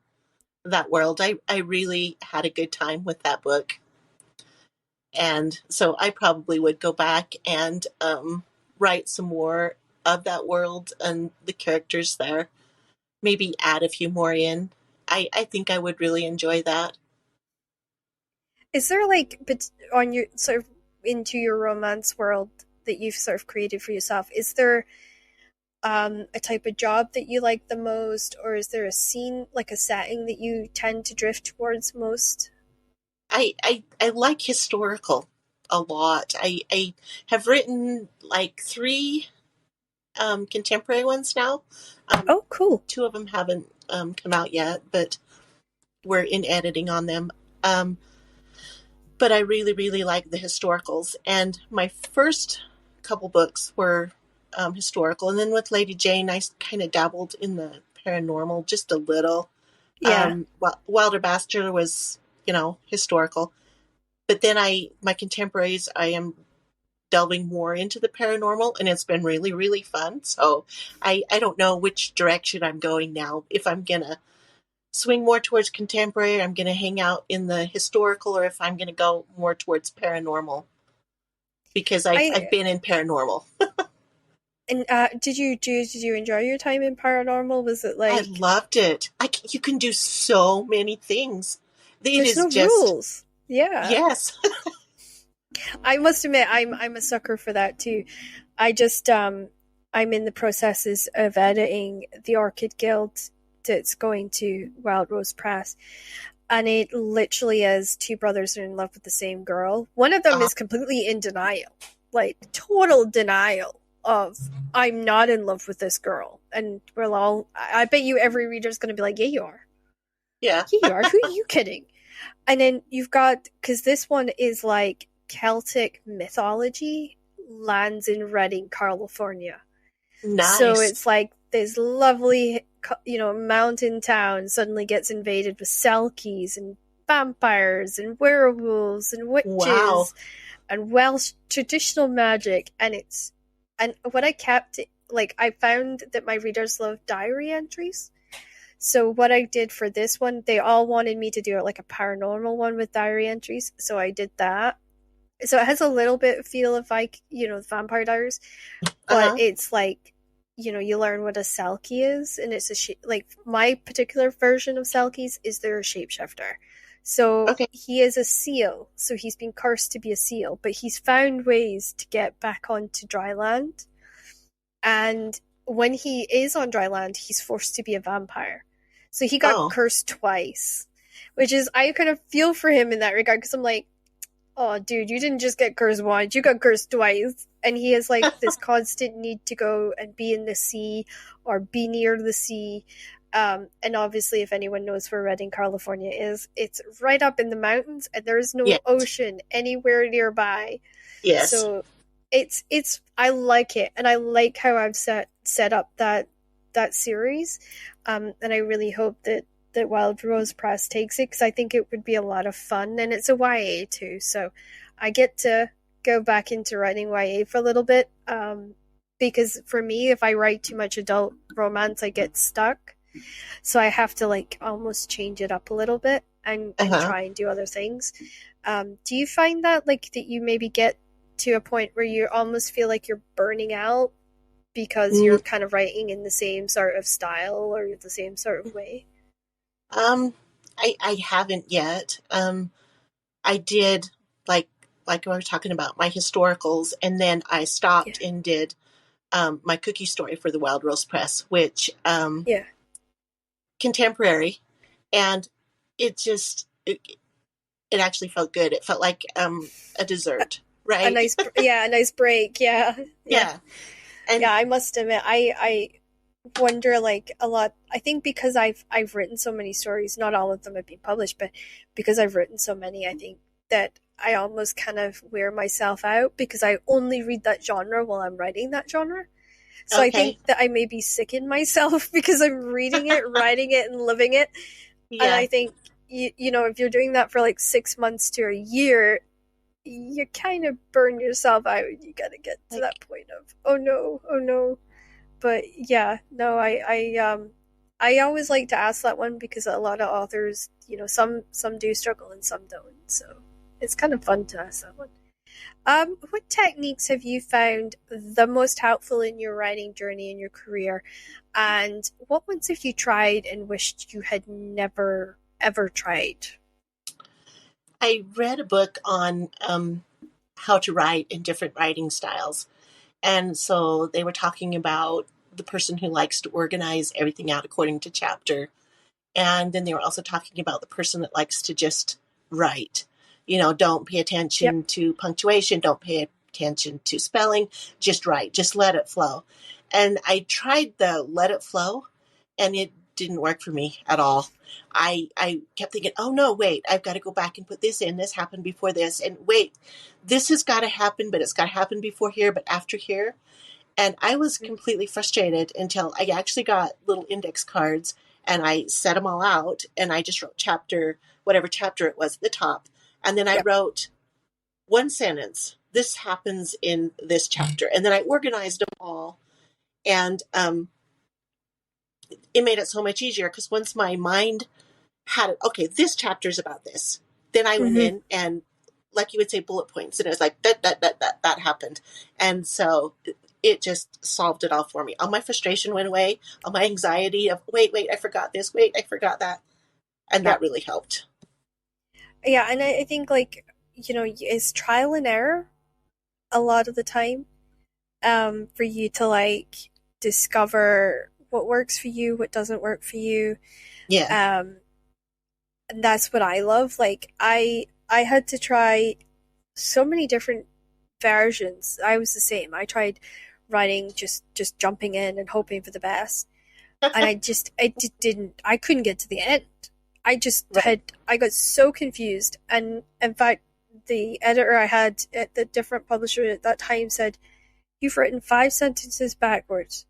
That world. I really had a good time with that book. And so I probably would go back and write some more of that world and the characters there. Maybe add a few more in. I think I would really enjoy that. Is there like, but on your sort of into your romance world that you've sort of created for yourself? Is there a type of job that you like the most, or is there a scene like a setting that you tend to drift towards most? I like historical a lot. I have written like three contemporary ones now. Oh, cool. Two of them haven't come out yet, but we're in editing on them. Um, but I really, really like the historicals. And my first couple books were historical. And then with Lady Jane, I kind of dabbled in the paranormal just a little. Yeah. Wilder Bastard was, historical. But then my contemporaries, I am delving more into the paranormal, and it's been really, really fun. So I don't know which direction I'm going now. If I'm going to swing more towards contemporary, I'm going to hang out in the historical, or if I'm going to go more towards paranormal because I've I been in paranormal. and did you enjoy your time in paranormal? Was it I like loved it. You can do so many things. It there's is no just rules? Yeah. yes. I must admit I'm a sucker for that too. I just I'm in the processes of editing the Orchid Guild that's going to Wild Rose Press. And it literally is two brothers are in love with the same girl. One of them uh, is completely in denial, like total denial of I'm not in love with this girl. And we're all I bet you every reader's gonna be like, yeah, you are. yeah. Yeah, you are. Who are you kidding? And then you've got because this one is like Celtic mythology lands in Redding, California. So Nice. it's like this lovely, mountain town suddenly gets invaded with Selkies and vampires and werewolves and Wow. witches and Welsh traditional magic. And what I kept, like, I found that my readers love diary entries. So what I did for this one, they all wanted me to do it like a paranormal one with diary entries. So I did that. So it has a little bit of feel of like, Vampire Diaries, but Uh-huh. it's like, you learn what a Selkie is, and it's like my particular version of Selkies is they're a shapeshifter. So Okay. he is a seal, so he's been cursed to be a seal, but he's found ways to get back onto dry land. And when he is on dry land, he's forced to be a vampire. So he got Oh. cursed twice, which is I kind of feel for him in that regard because I'm like, Oh, dude, you didn't just get cursed once, you got cursed twice. And he has like this constant need to go and be in the sea or be near the sea. And obviously, if anyone knows where Redding, California is, it's right up in the mountains and there's no Yeah. ocean anywhere nearby. Yes. So it's I like it, and I like how I've set up that series. And I really hope that Wild Rose Press takes it because I think it would be a lot of fun, and it's a YA too, so I get to go back into writing YA for a little bit. Because for me, if I write too much adult romance, I get stuck. So I have to like almost change it up a little bit and Uh-huh. try and do other things. Do you find that like that you maybe get to a point where you almost feel like you're burning out because Mm, you're kind of writing in the same sort of style or the same sort of way? um, I haven't yet. I did like we were talking about my historicals, and then I Yeah. stopped and did my cookie story for the Wild Rose Press, which Yeah. contemporary, and it actually felt good. It felt like a dessert, A right? nice, yeah, a nice break. Yeah. Yeah. Yeah, and Yeah, I must admit, I wonder like a lot. I think because I've written so many stories, not all of them have been published, but because I've written so many, I think that I almost kind of wear myself out because I only read that genre while I'm writing that genre. So I think okay, that I may be sick in myself because I'm reading it, writing it, and living it. And yeah, I think you know if you're doing that for like 6 months to a year, you kind of burn yourself out. You got to get to that like point of oh no, oh no. But yeah, no, I always like to ask that one because a lot of authors, you know, some do struggle and some don't. So it's kind of fun to ask that one. What techniques have you found the most helpful in your writing journey in your career, and what ones have you tried and wished you had never ever tried? I read a book on how to write in different writing styles. And so they were talking about the person who likes to organize everything out according to chapter. And then they were also talking about the person that likes to just write. You know, don't pay Yep, attention to punctuation, don't pay attention to spelling, just write, just let it flow. And I tried the let it flow, and it didn't work for me at all. I kept thinking, oh no, wait, I've got to go back and put this in. This happened before this. And wait, this has got to happen, but it's got to happen before here, but after here. And I was completely frustrated until I actually got little index cards and I set them all out and I just wrote chapter, whatever chapter it was at the top. And then I yep, wrote one sentence. This happens in this chapter. And then I organized them all. And it made it so much easier because once my mind had it, okay, this chapter is about this. Then I went mm-hmm. in and, like you would say, bullet points, and it was like that happened, and so it just solved it all for me. All my frustration went away, all my anxiety of wait, I forgot this, wait, I forgot that, and that Yep, really helped. yeah, and I think like you know it's trial and error a lot of the time for you to like discover what works for you, what doesn't work for you. Yeah. Um, and that's what I love. Like I had to try so many different versions. I was the same. I tried writing just jumping in and hoping for the best. And I just didn't I couldn't get to the end. Right. I got so confused, and in fact the editor I had at the different publisher at that time said, "You've written 5 sentences backwards.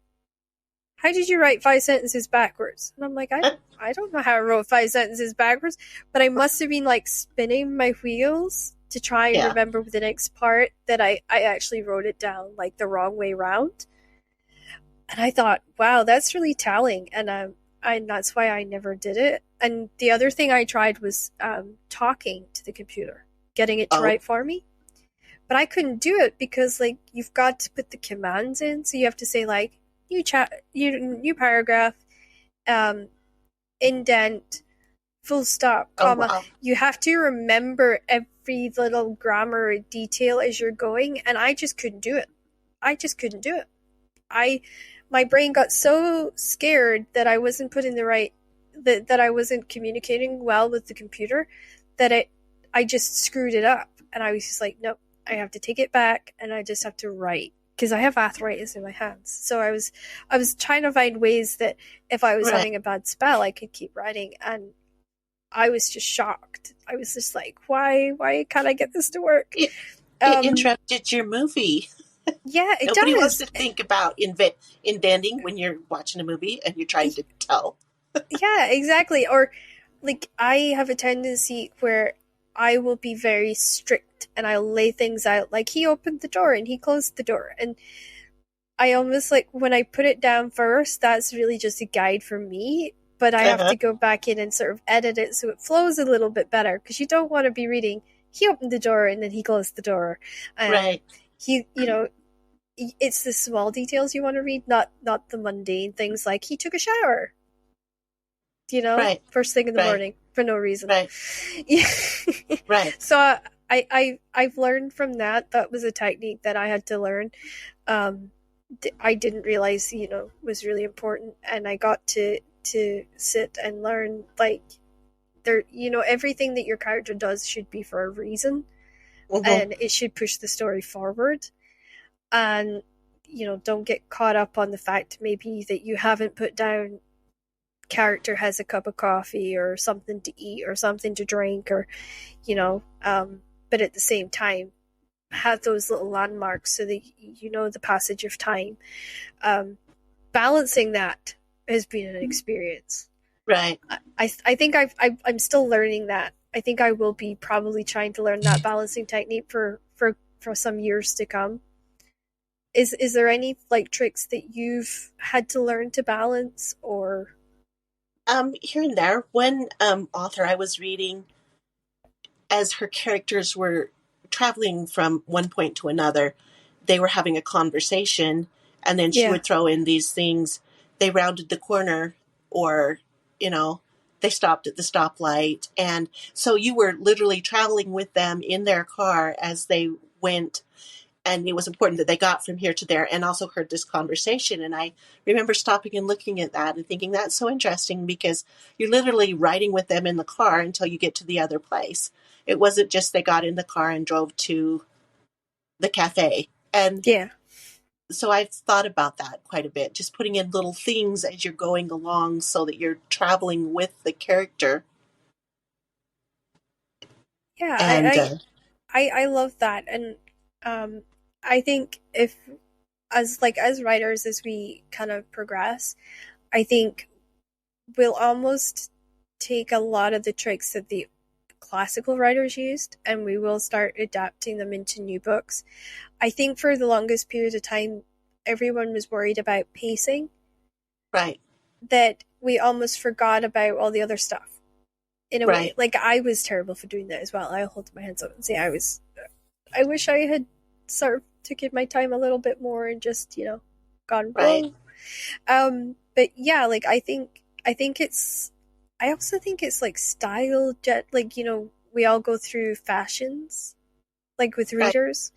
How did you write 5 sentences backwards?" And I'm like, I don't know how I wrote 5 sentences backwards, but I must have been like spinning my wheels to try and Yeah. remember the next part that I actually wrote it down like the wrong way round. And I thought, wow, that's really telling. And that's why I never did it. And the other thing I tried was talking to the computer, getting it to Oh. write for me. But I couldn't do it because like you've got to put the commands in. So you have to say like new paragraph, um, indent, full stop, Oh comma. wow. You have to remember every little grammar detail as you're going, and I just couldn't do it. I just couldn't do it. I My brain got so scared that I wasn't putting the right that I wasn't communicating well with the computer that it I just screwed it up. and I was just like, nope, I have to take it back, and I just have to write because I have arthritis in my hands. So I was trying to find ways that if I was Right. having a bad spell, I could keep writing, and I was just shocked. I was just like, why can't I get this to work? It interrupted your movie. Yeah, it Nobody wants does. to think about inventing when you're watching a movie and you're trying to tell. Yeah, exactly. Or like I have a tendency where I will be very strict and I'll lay things out like he opened the door and he closed the door. And I almost like when I put it down first, that's really just a guide for me. But I have Uh-huh. to go back in and sort of edit it so it flows a little bit better because you don't want to be reading, he opened the door and then he closed the door. Right. He, it's the small details you want to read, not the mundane things like he took a shower, Right. first thing in the Right. morning for no reason. Right. Yeah. Right. So I've learned from that. That was a technique that I had to learn. Um, I didn't realize, was really important, and I got to sit and learn like there, everything that your character does should be for a reason, Mm-hmm. and it should push the story forward. And don't get caught up on the fact maybe that you haven't put down character has a cup of coffee or something to eat or something to drink or but at the same time have those little landmarks so that the passage of time. Balancing that has been an experience. Right. I think I'm still learning that. I think I will be probably trying to learn that balancing technique for some years to come. Is there any like tricks that you've had to learn to balance or Here and there. One author I was reading, as her characters were traveling from one point to another, they were having a conversation, and then she yeah. would throw in these things. They rounded the corner, or, you know, they stopped at the stoplight. And so you were literally traveling with them in their car as they went, and it was important that they got from here to there and also heard this conversation. And I remember stopping and looking at that and thinking that's so interesting because you're literally riding with them in the car until you get to the other place. It wasn't just they got in the car and drove to the cafe. And Yeah. so I've thought about that quite a bit, just putting in little things as you're going along so that you're traveling with the character. Yeah, And I love that. And um I think if as writers as we kind of progress, I think we'll almost take a lot of the tricks that the classical writers used and we will start adapting them into new books. I think for the longest period of time everyone was worried about pacing, right, that we almost forgot about all the other stuff in a way. right, Like I was terrible for doing that as well. I'll hold my hands up and say I wish I had sort of taken my time a little bit more and just, gone right, whoa. But yeah, like I think it's I also think it's like style jet like, we all go through fashions like with right, readers.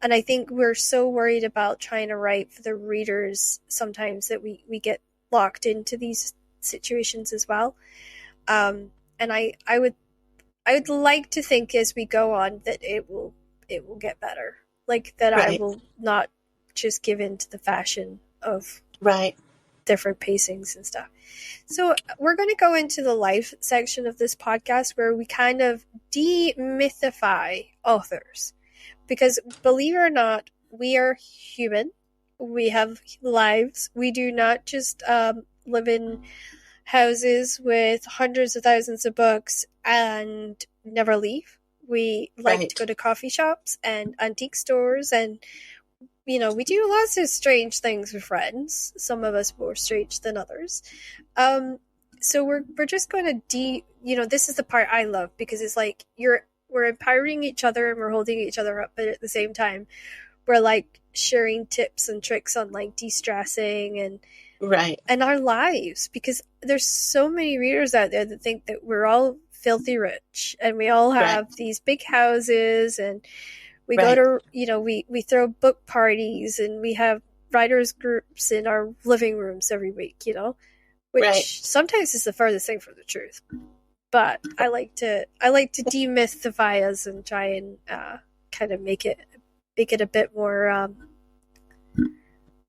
And I think we're so worried about trying to write for the readers sometimes that we get locked into these situations as well. And I would like to think as we go on that it will get better. Like that I right, will not just give in to the fashion of right. different pacings and stuff. So we're going to go into the life section of this podcast where we kind of demythify authors. Because believe it or not, we are human. We have lives. We do not just live in houses with hundreds of thousands of books and never leave. We like to Right. go to coffee shops and antique stores, and we do lots of strange things with friends. Some of us more strange than others. So we're just going to this is the part I love because it's like we're empowering each other and we're holding each other up, but at the same time we're like sharing tips and tricks on like de-stressing Right. and our lives, because there's so many readers out there that think that we're all filthy rich and we all Right. have these big houses and we go Right. to we throw book parties and we have writers groups in our living rooms every week, Right. which sometimes is the furthest thing from the truth. but I like to demystify us and try and kind of make it a bit more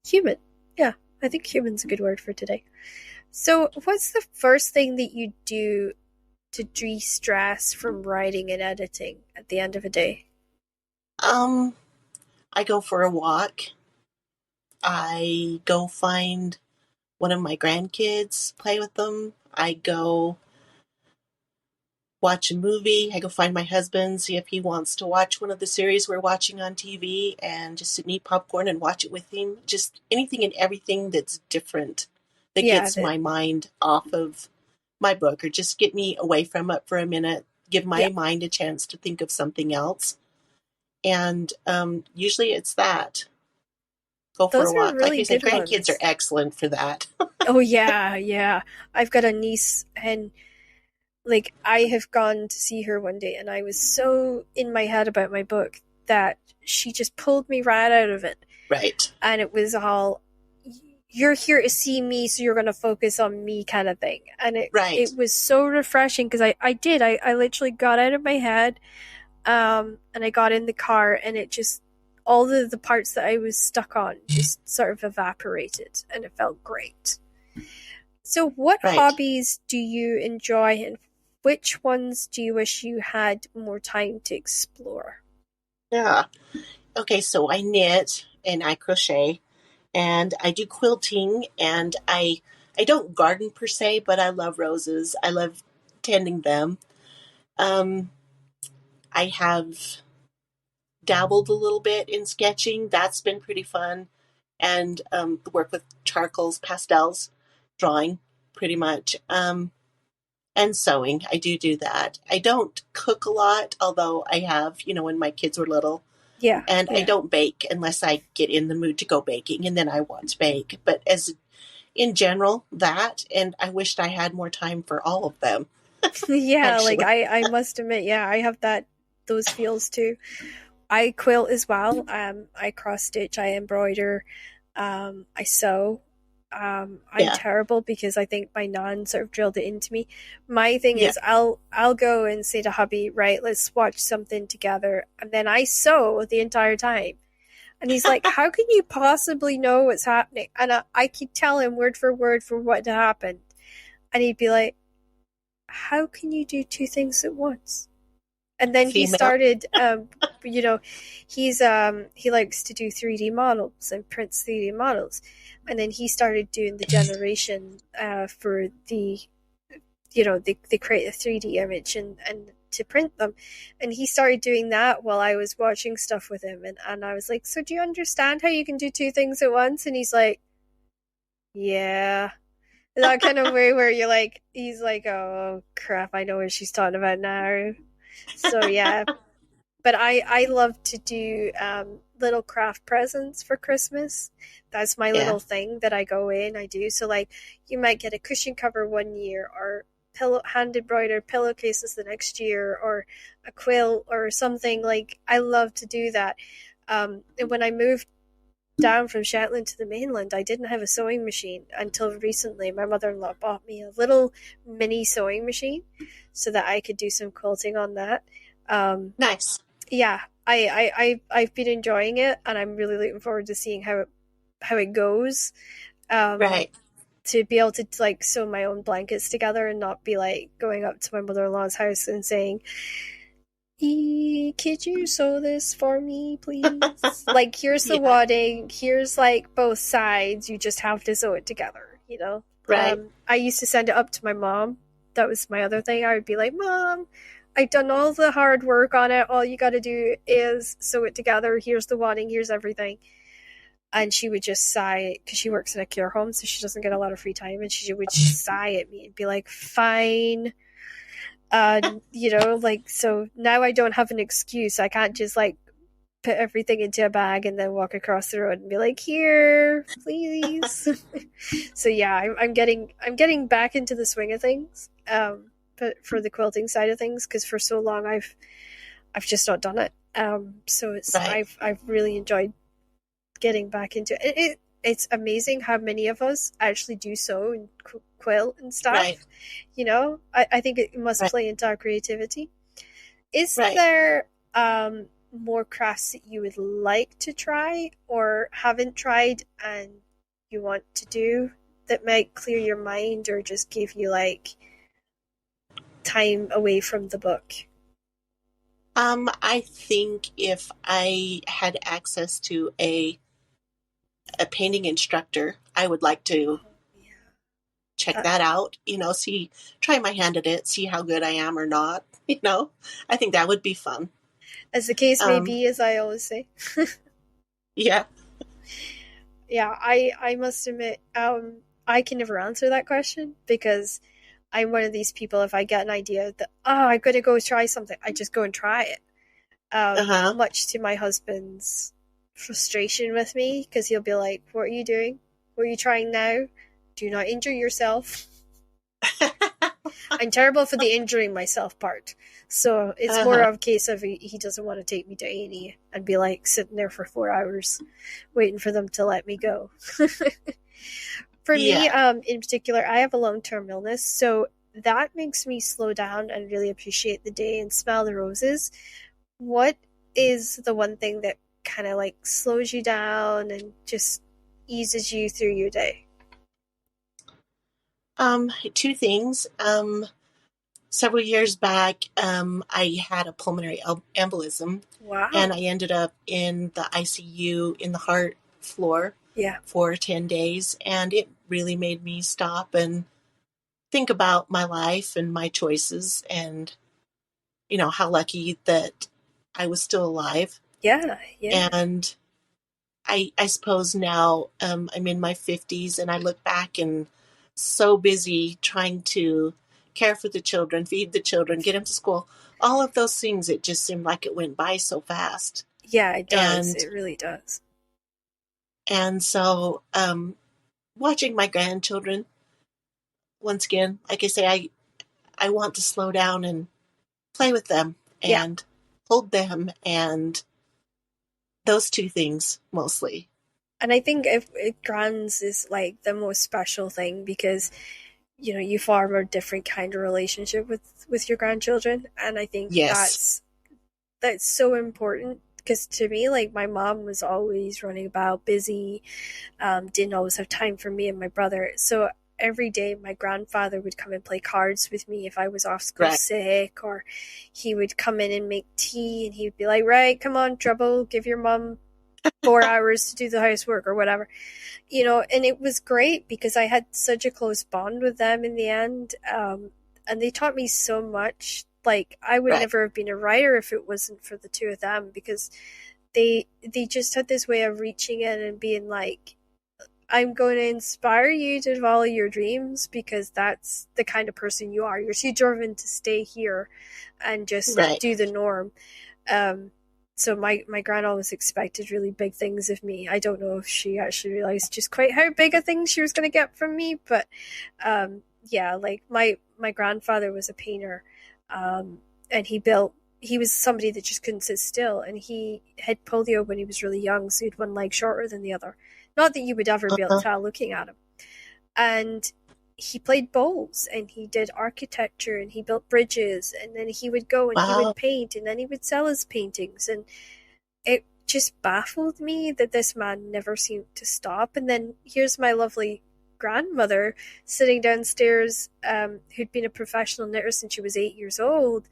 human. Yeah, I think human's a good word for today. So, what's the first thing that you do to de-stress from writing and editing at the end of a day? Um, I go for a walk. I go find one of my grandkids, play with them. I go watch a movie. I go find my husband, see if he wants to watch one of the series we're watching on TV, and just sit and eat popcorn and watch it with him. Just anything and everything that's different that Yeah, gets my mind off of my book or just get me away from it for a minute, give my yeah, mind a chance to think of something else. And usually it's that. Go for a those are walk. Like really I said, good grandkids are ones. excellent for that. Oh yeah, yeah. I've got a niece, and like I have gone to see her one day, and I was so in my head about my book that she just pulled me right out of it. Right. And it was all, you're here to see me, so you're going to focus on me, kind of thing. And Right. it was so refreshing because I literally got out of my head, and I got in the car, and it just, all the parts that I was stuck on just sort of evaporated, and it felt great. So, what Right. hobbies do you enjoy, and which ones do you wish you had more time to explore? Yeah. Okay, so I knit and I crochet and I do quilting and I don't garden per se, but I love roses. I love tending them. Um, I have dabbled a little bit in sketching. That's been pretty fun. And the work with charcoals, pastels, drawing, pretty much. And sewing. I do that. I don't cook a lot, although I have, when my kids were little. Yeah, And I yeah. don't bake unless I get in the mood to go baking, and then I want to bake. But as in general, that, and I wished I had more time for all of them, Yeah, like actually. I must admit, yeah, I have those feels too. I quilt as well. I cross stitch, I embroider, I sew. I'm Yeah. terrible because I think my nan sort of drilled it into me. My thing Yeah. is I'll go and say to hubby, right, let's watch something together, and then I sew the entire time. And he's like, how can you possibly know what's happening? And I keep telling him word for what happened. And he'd be like, how can you do two things at once? And then he Female. started, you know, he likes to do 3D models and prints 3D models. And then he started doing the generation for the, they create a 3D image and to print them. And he started doing that while I was watching stuff with him. And I was like, so do you understand how you can do two things at once? And he's like, yeah. That kind of way where you're like, he's like, oh crap, I know what she's talking about now. So yeah, but I love to do little craft presents for Christmas. That's my Yeah. little thing that I go in. I do so like you might get a cushion cover one year, or pillow hand embroidered pillowcases the next year, or a quilt or something. Like I love to do that. And when I moved down from Shetland to the mainland, I didn't have a sewing machine until recently. My mother in law bought me a little mini sewing machine so that I could do some quilting on that. Um, Nice. yeah, I've been enjoying it, and I'm really looking forward to seeing how it goes. Um, Right. to be able to like sew my own blankets together and not be like going up to my mother in law's house and saying, could you sew this for me, please? Like, here's the Yeah. wadding, here's like both sides, you just have to sew it together, you know? Right. I used to send it up to my mom. That was my other thing. I would be like, Mom, I've done all the hard work on it. All you got to do is sew it together. Here's the wadding, here's everything. And she would just sigh because she works in a care home, so she doesn't get a lot of free time. And she would just sigh at me and be like, fine, like, so now I don't have an excuse. I can't just like put everything into a bag and then walk across the road and be like, here, please. So yeah, I'm getting back into the swing of things. But for the quilting side of things, because for so long I've just not done it. So it's Right. I've really enjoyed getting back into it. it's amazing how many of us actually do sew and quilt and Right. stuff. I think it must Right. play into our creativity. Is Right. there more crafts that you would like to try or haven't tried and you want to do that might clear your mind or just give you like time away from the book? I think if I had access to a painting instructor, I would like to Oh, yeah. check That, that out, try my hand at it, see how good I am or not, you know. I think that would be fun. as the case may Um, be, as I always say. yeah. Yeah, I must admit, I can never answer that question because I'm one of these people. If I get an idea that I'm gonna go try something, I just go and try it. Uh-huh. Much to my husband's frustration with me because he'll be like, "What are you doing? What are you trying now? Do not injure yourself." I'm terrible for the injuring myself part. So it's more Uh-huh. of a case of he doesn't want to take me to A&E and be like sitting there for 4 hours waiting for them to let me go. For me, Yeah. in particular, I have a long term illness, so that makes me slow down and really appreciate the day and smell the roses. What is the one thing that kind of like slows you down and just eases you through your day? Two things. Several years back, I had a pulmonary embolism, and Wow. I ended up in the ICU in the heart floor Yeah. for 10 days, and it really made me stop and think about my life and my choices and, how lucky that I was still alive. Yeah. Yeah. And I suppose now I'm in my 50s and I look back and so busy trying to care for the children, feed the children, get them to school, all of those things. It just seemed like it went by so fast. Yeah, it does. And It really does. so watching my grandchildren, once again, like I say, I want to slow down and play with them Yeah. and hold them and those two things mostly. And I think if grands is like the most special thing because you form a different kind of relationship with your grandchildren, and I think Yes. that's so important because to me, like my mom was always running about, busy, didn't always have time for me and my brother. So every day, my grandfather would come and play cards with me if I was off school Right. sick, or he would come in and make tea, and he'd be like, "Right, come on, Trouble, give your mom 4 hours to do the housework or whatever." And it was great because I had such a close bond with them in the end. And they taught me so much. Like I would Right. never have been a writer if it wasn't for the two of them because they just had this way of reaching in and being like, I'm going to inspire you to follow your dreams because that's the kind of person you are. You're too driven to stay here and just Right. do the norm. Um, so my gran always expected really big things of me. I don't know if she actually realized just quite how big a thing she was going to get from me, but yeah, like my grandfather was a painter, and he was somebody that just couldn't sit still, and he had polio when he was really young, so he had one leg shorter than the other. Not that you would ever be able to Uh-huh. tell looking at him. And he played bowls and he did architecture and he built bridges, and then he would go and he would Wow. paint and then he would sell his paintings, and it just baffled me that this man never seemed to stop. And then here's my lovely grandmother sitting downstairs, who'd been a professional knitter since she was 8 years old,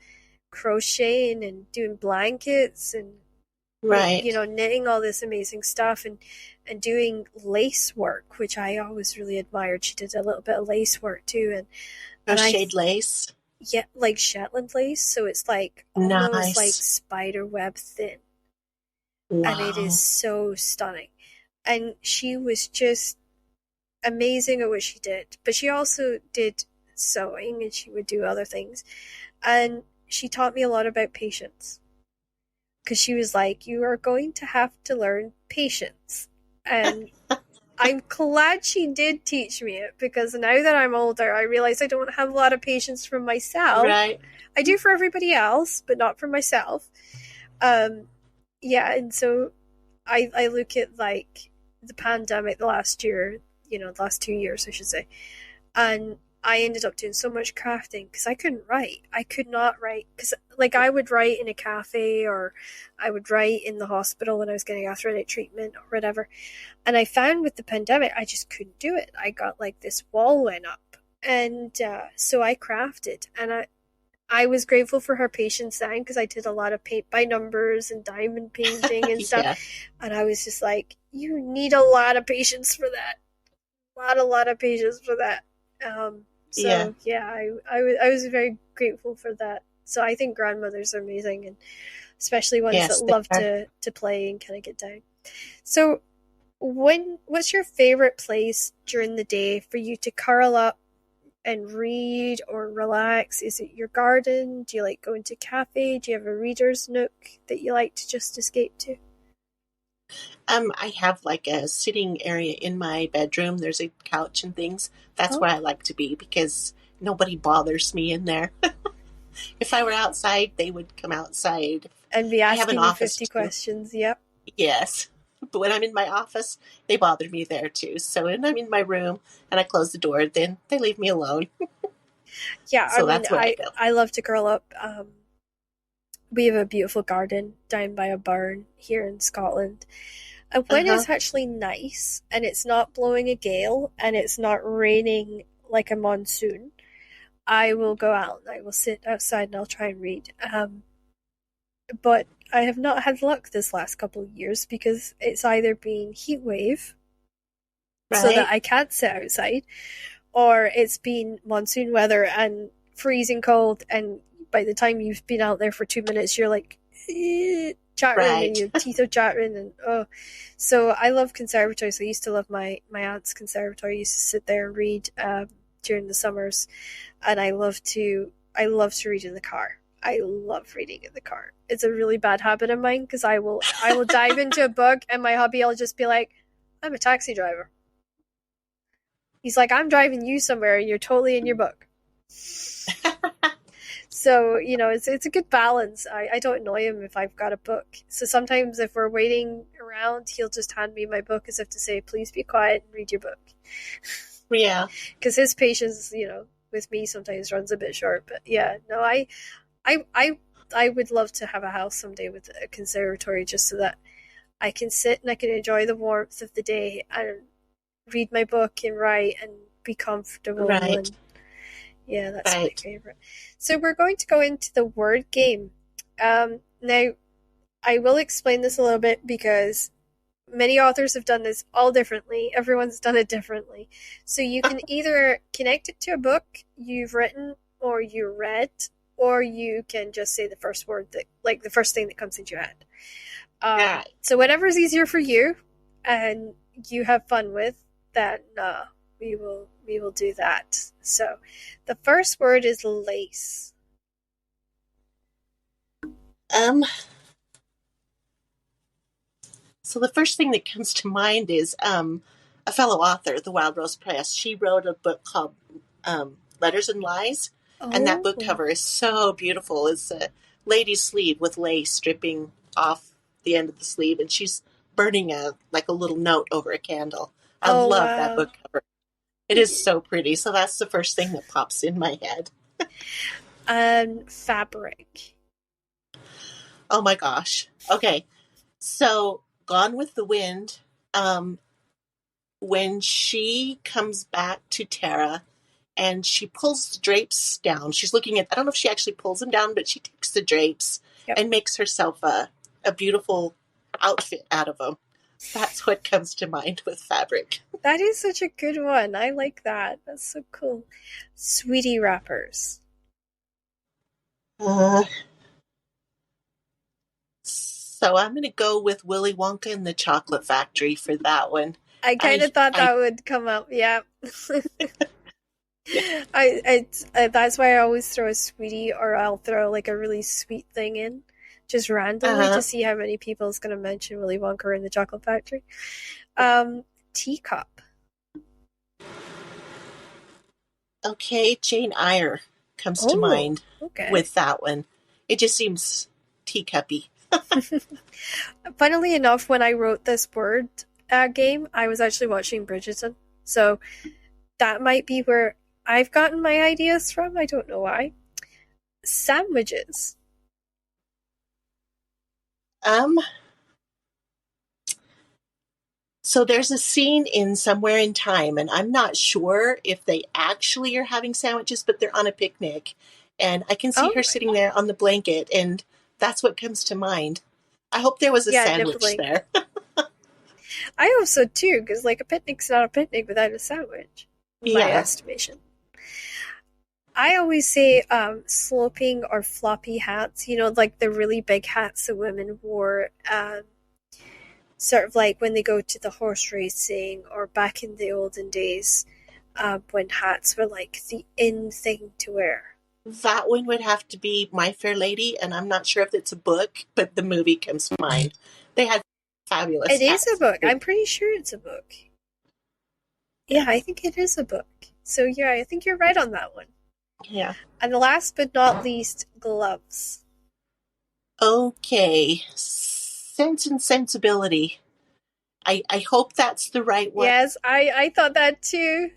crocheting and doing blankets and Right. knitting all this amazing stuff, and doing lace work, which I always really admired. She did a little bit of lace work too, and I Crocheted lace. yeah, like Shetland lace, so it's like almost like Nice. spider web thin, and it is Wow. so stunning. And she was just amazing at what she did, but she also did sewing and she would do other things, and she taught me a lot about patience because she was like, "You are going to have to learn patience." And I'm glad she did teach me it because now that I'm older, I realize I don't have a lot of patience for myself. Right. I do for everybody else, but not for myself. Um, yeah, and so I look at like the pandemic the last year, the last 2 years, I should say. And I ended up doing so much crafting because I couldn't write. I could not write because, like, I would write in a cafe or I would write in the hospital when I was getting arthritic treatment or whatever. And I found with the pandemic, I just couldn't do it. I got like this wall went up, and so I crafted, and I was grateful for her patience then because I did a lot of paint by numbers and diamond painting and stuff. Yeah. And I was just like, you need a lot of patience for that. A lot of patience for that. Yeah. So yeah, I was very grateful for that. So I think grandmothers are amazing, and especially ones that Yes, they love are. to play and kind of get down. So what's your favorite place during the day for you to curl up and read or relax? Is it your garden? Do you like going to a cafe? Do you have a reader's nook that you like to just escape to? I have like a sitting area in my bedroom. There's a couch and things. That's Oh, where I like to be because nobody bothers me in there. If I were outside, they would come outside. and be I have an asking you office 50 too. questions. Yep. Yes. But when I'm in my office, they bother me there too. So when I'm in my room and I close the door, then they leave me alone. Yeah, I So mean, that's where I go. I love to curl up. We have a beautiful garden down by a burn here in Scotland. And Uh when huh. it's actually nice and it's not blowing a gale and it's not raining like a monsoon, I will go out and I will sit outside and I'll try and read. But I have not had luck this last couple of years because it's either been heat wave so that Right. I can't sit outside, or it's been monsoon weather and freezing cold, and by the time you've been out there for 2 minutes, you're like chattering and Right. your teeth are chattering, and oh, so I love conservatories. I used to love my aunt's conservatory. I used to sit there and read during the summers, and I love to read in the car. I love reading in the car. It's a really bad habit of mine because I will dive into a book and my hubby will just be like, I'm a taxi driver. He's like, I'm driving you somewhere and you're totally in your book. So, it's a good balance. I don't annoy him if I've got a book. So sometimes if we're waiting around, he'll just hand me my book as if to say, please be quiet and read your book. Yeah. Because his patience, with me sometimes runs a bit short. But yeah, no, I, I, I would love to have a house someday with a conservatory just so that I can sit and I can enjoy the warmth of the day and read my book and write and be comfortable. Right. And yeah, that's my Right. favorite. So we're going to go into the word game. Now, I will explain this a little bit because many authors have done this all differently. Everyone's done it differently. So you can either connect it to a book you've written or you read, or you can just say the first word that, like the first thing that comes into your head. All right. So whatever's easier for you and you have fun with, then we will do that. So the first word is lace. Um. So the first thing that comes to mind is a fellow author, the Wild Rose Press. She wrote a book called Letters and Lies, and that book Oh, cover is so beautiful. It's a lady's sleeve with lace dripping off the end of the sleeve, and she's burning a like a little note over a candle. I oh love that wow. book cover. It is so pretty. So that's the first thing that pops in my head. And fabric. Oh my gosh. Okay. So Gone with the Wind. Um, when she comes back to Tara and she pulls the drapes down, she's looking at, I don't know if she actually pulls them down, but she takes the drapes Yep. and makes herself a beautiful outfit out of them. That's what comes to mind with fabric. That is such a good one. I like that. That's so cool. Sweetie wrappers. Uh, so I'm going to go with Willy Wonka and the Chocolate Factory for that one. I kind I, of thought I, that would come up. Yeah. That's why I always throw a sweetie, or I'll throw like a really sweet thing in just randomly to uh, see how many people is going to mention Willy Wonka and the Chocolate Factory. Um, Teacup. okay, Jane Eyre comes to Oh, mind okay. with that one. It just seems teacuppy. Funnily enough, when I wrote this word, game, I was actually watching Bridgerton. So that might be where I've gotten my ideas from. I don't know why. Sandwiches. Um, so there's a scene in Somewhere in Time, and I'm not sure if they actually are having sandwiches, but they're on a picnic. And I can see Oh her my sitting god. there on the blanket, and that's what comes to mind. I hope there was a Yeah, sandwich nibbling. there. I hope so too, because like a picnic's not a picnic without a sandwich, in my Yeah. estimation. I always say sloping or floppy hats, like the really big hats that women wore, sort of like when they go to the horse racing or back in the olden days, when hats were like the in thing to wear. That one would have to be My Fair Lady, and I'm not sure if it's a book, but the movie comes to mind. They had fabulous It is a hats. book. I'm pretty sure it's a book. Yeah. Yeah, I think it is a book. So yeah, I think you're right on that one. Yeah. And last but not least, gloves. Okay. Sense and Sensibility. I hope that's the right one. Yes, I thought that too.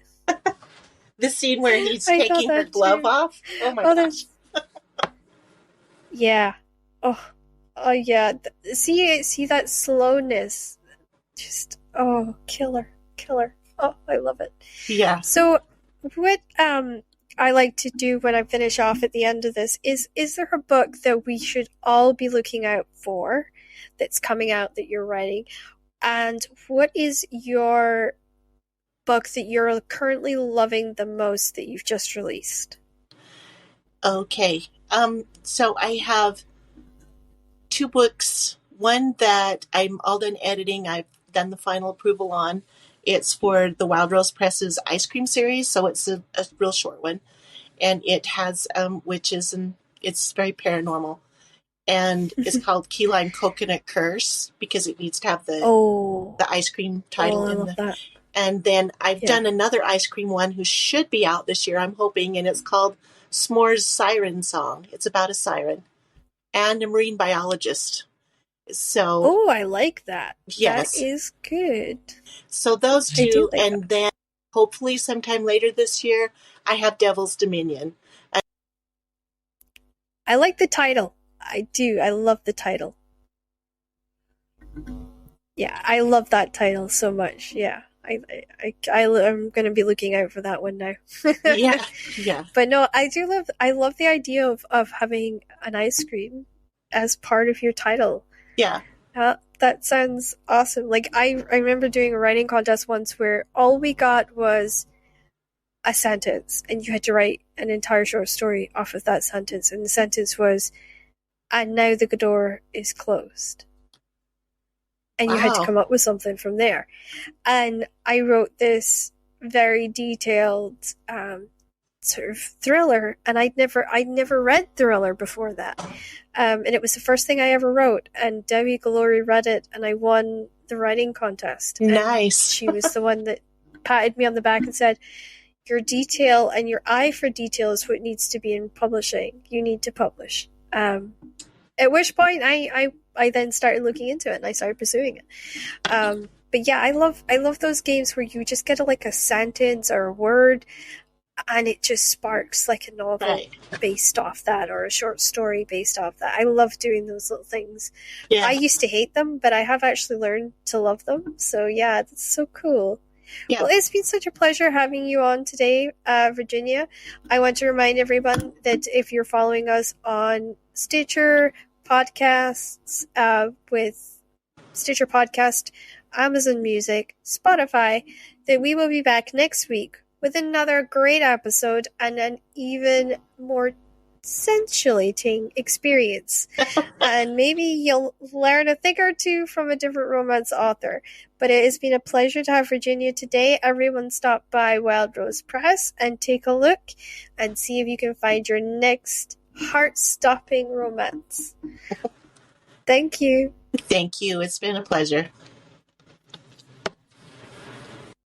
The scene where he's I thought taking her that glove too. off. Oh my Oh, gosh. yeah. Oh, oh yeah. See that slowness. Just killer, killer. Oh, I love it. Yeah. So, what I like to do when I finish off at the end of this is there a book that we should all be looking out for that's coming out that you're writing? And what is your book that you're currently loving the most that you've just released? Okay. So I have two books. One that I'm all done editing. I've done the final approval on. It's for the Wild Rose Press's ice cream series, so it's a real short one, and it has witches, and it's very paranormal. And it's called Key Lime Coconut Curse because it needs to have Oh, the ice cream title I in love the. that. And then I've Yeah. done another ice cream one who should be out this year, I'm hoping, and it's called S'mores Siren Song. It's about a siren and a marine biologist. So, Oh, I like that. That yes. is good. So those I do two, like that. and then hopefully sometime later this year, I have Devil's Dominion. I like the title. I do. I love the title. Yeah, I love that title so much. Yeah. I'm going to be looking out for that one now. Yeah, yeah, But no, I love the idea of having an ice cream as part of your title. yeah. That sounds awesome. Like I remember doing a writing contest once where all we got was a sentence and you had to write an entire short story off of that sentence, and the sentence was, and now the door is closed. And you had to Wow. come up with something from there. And I wrote this very detailed sort of thriller, and I'd never read thriller before that, and it was the first thing I ever wrote. And Debbie Glory read it, and I won the writing contest. Nice. And she was the one that patted me on the back and said, "Your detail and your eye for detail is what needs to be in publishing. You need to publish." At which point, I then started looking into it and I started pursuing it. But yeah, I love those games where you just get like a sentence or a word, and it just sparks like a novel Right. based off that, or a short story based off that. I love doing those little things. Yeah. I used to hate them, but I have actually learned to love them. So yeah, that's so cool. Yeah. Well, it's been such a pleasure having you on today, Virginia. I want to remind everyone that if you're following us on Stitcher podcasts, with Stitcher Podcast, Amazon Music, Spotify, that we will be back next week with another great episode and an even more scintillating experience. And maybe you'll learn a thing or two from a different romance author. But it has been a pleasure to have Virginia today. Everyone stop by Wild Rose Press and take a look and see if you can find your next heart-stopping romance. Thank you. Thank you. It's been a pleasure.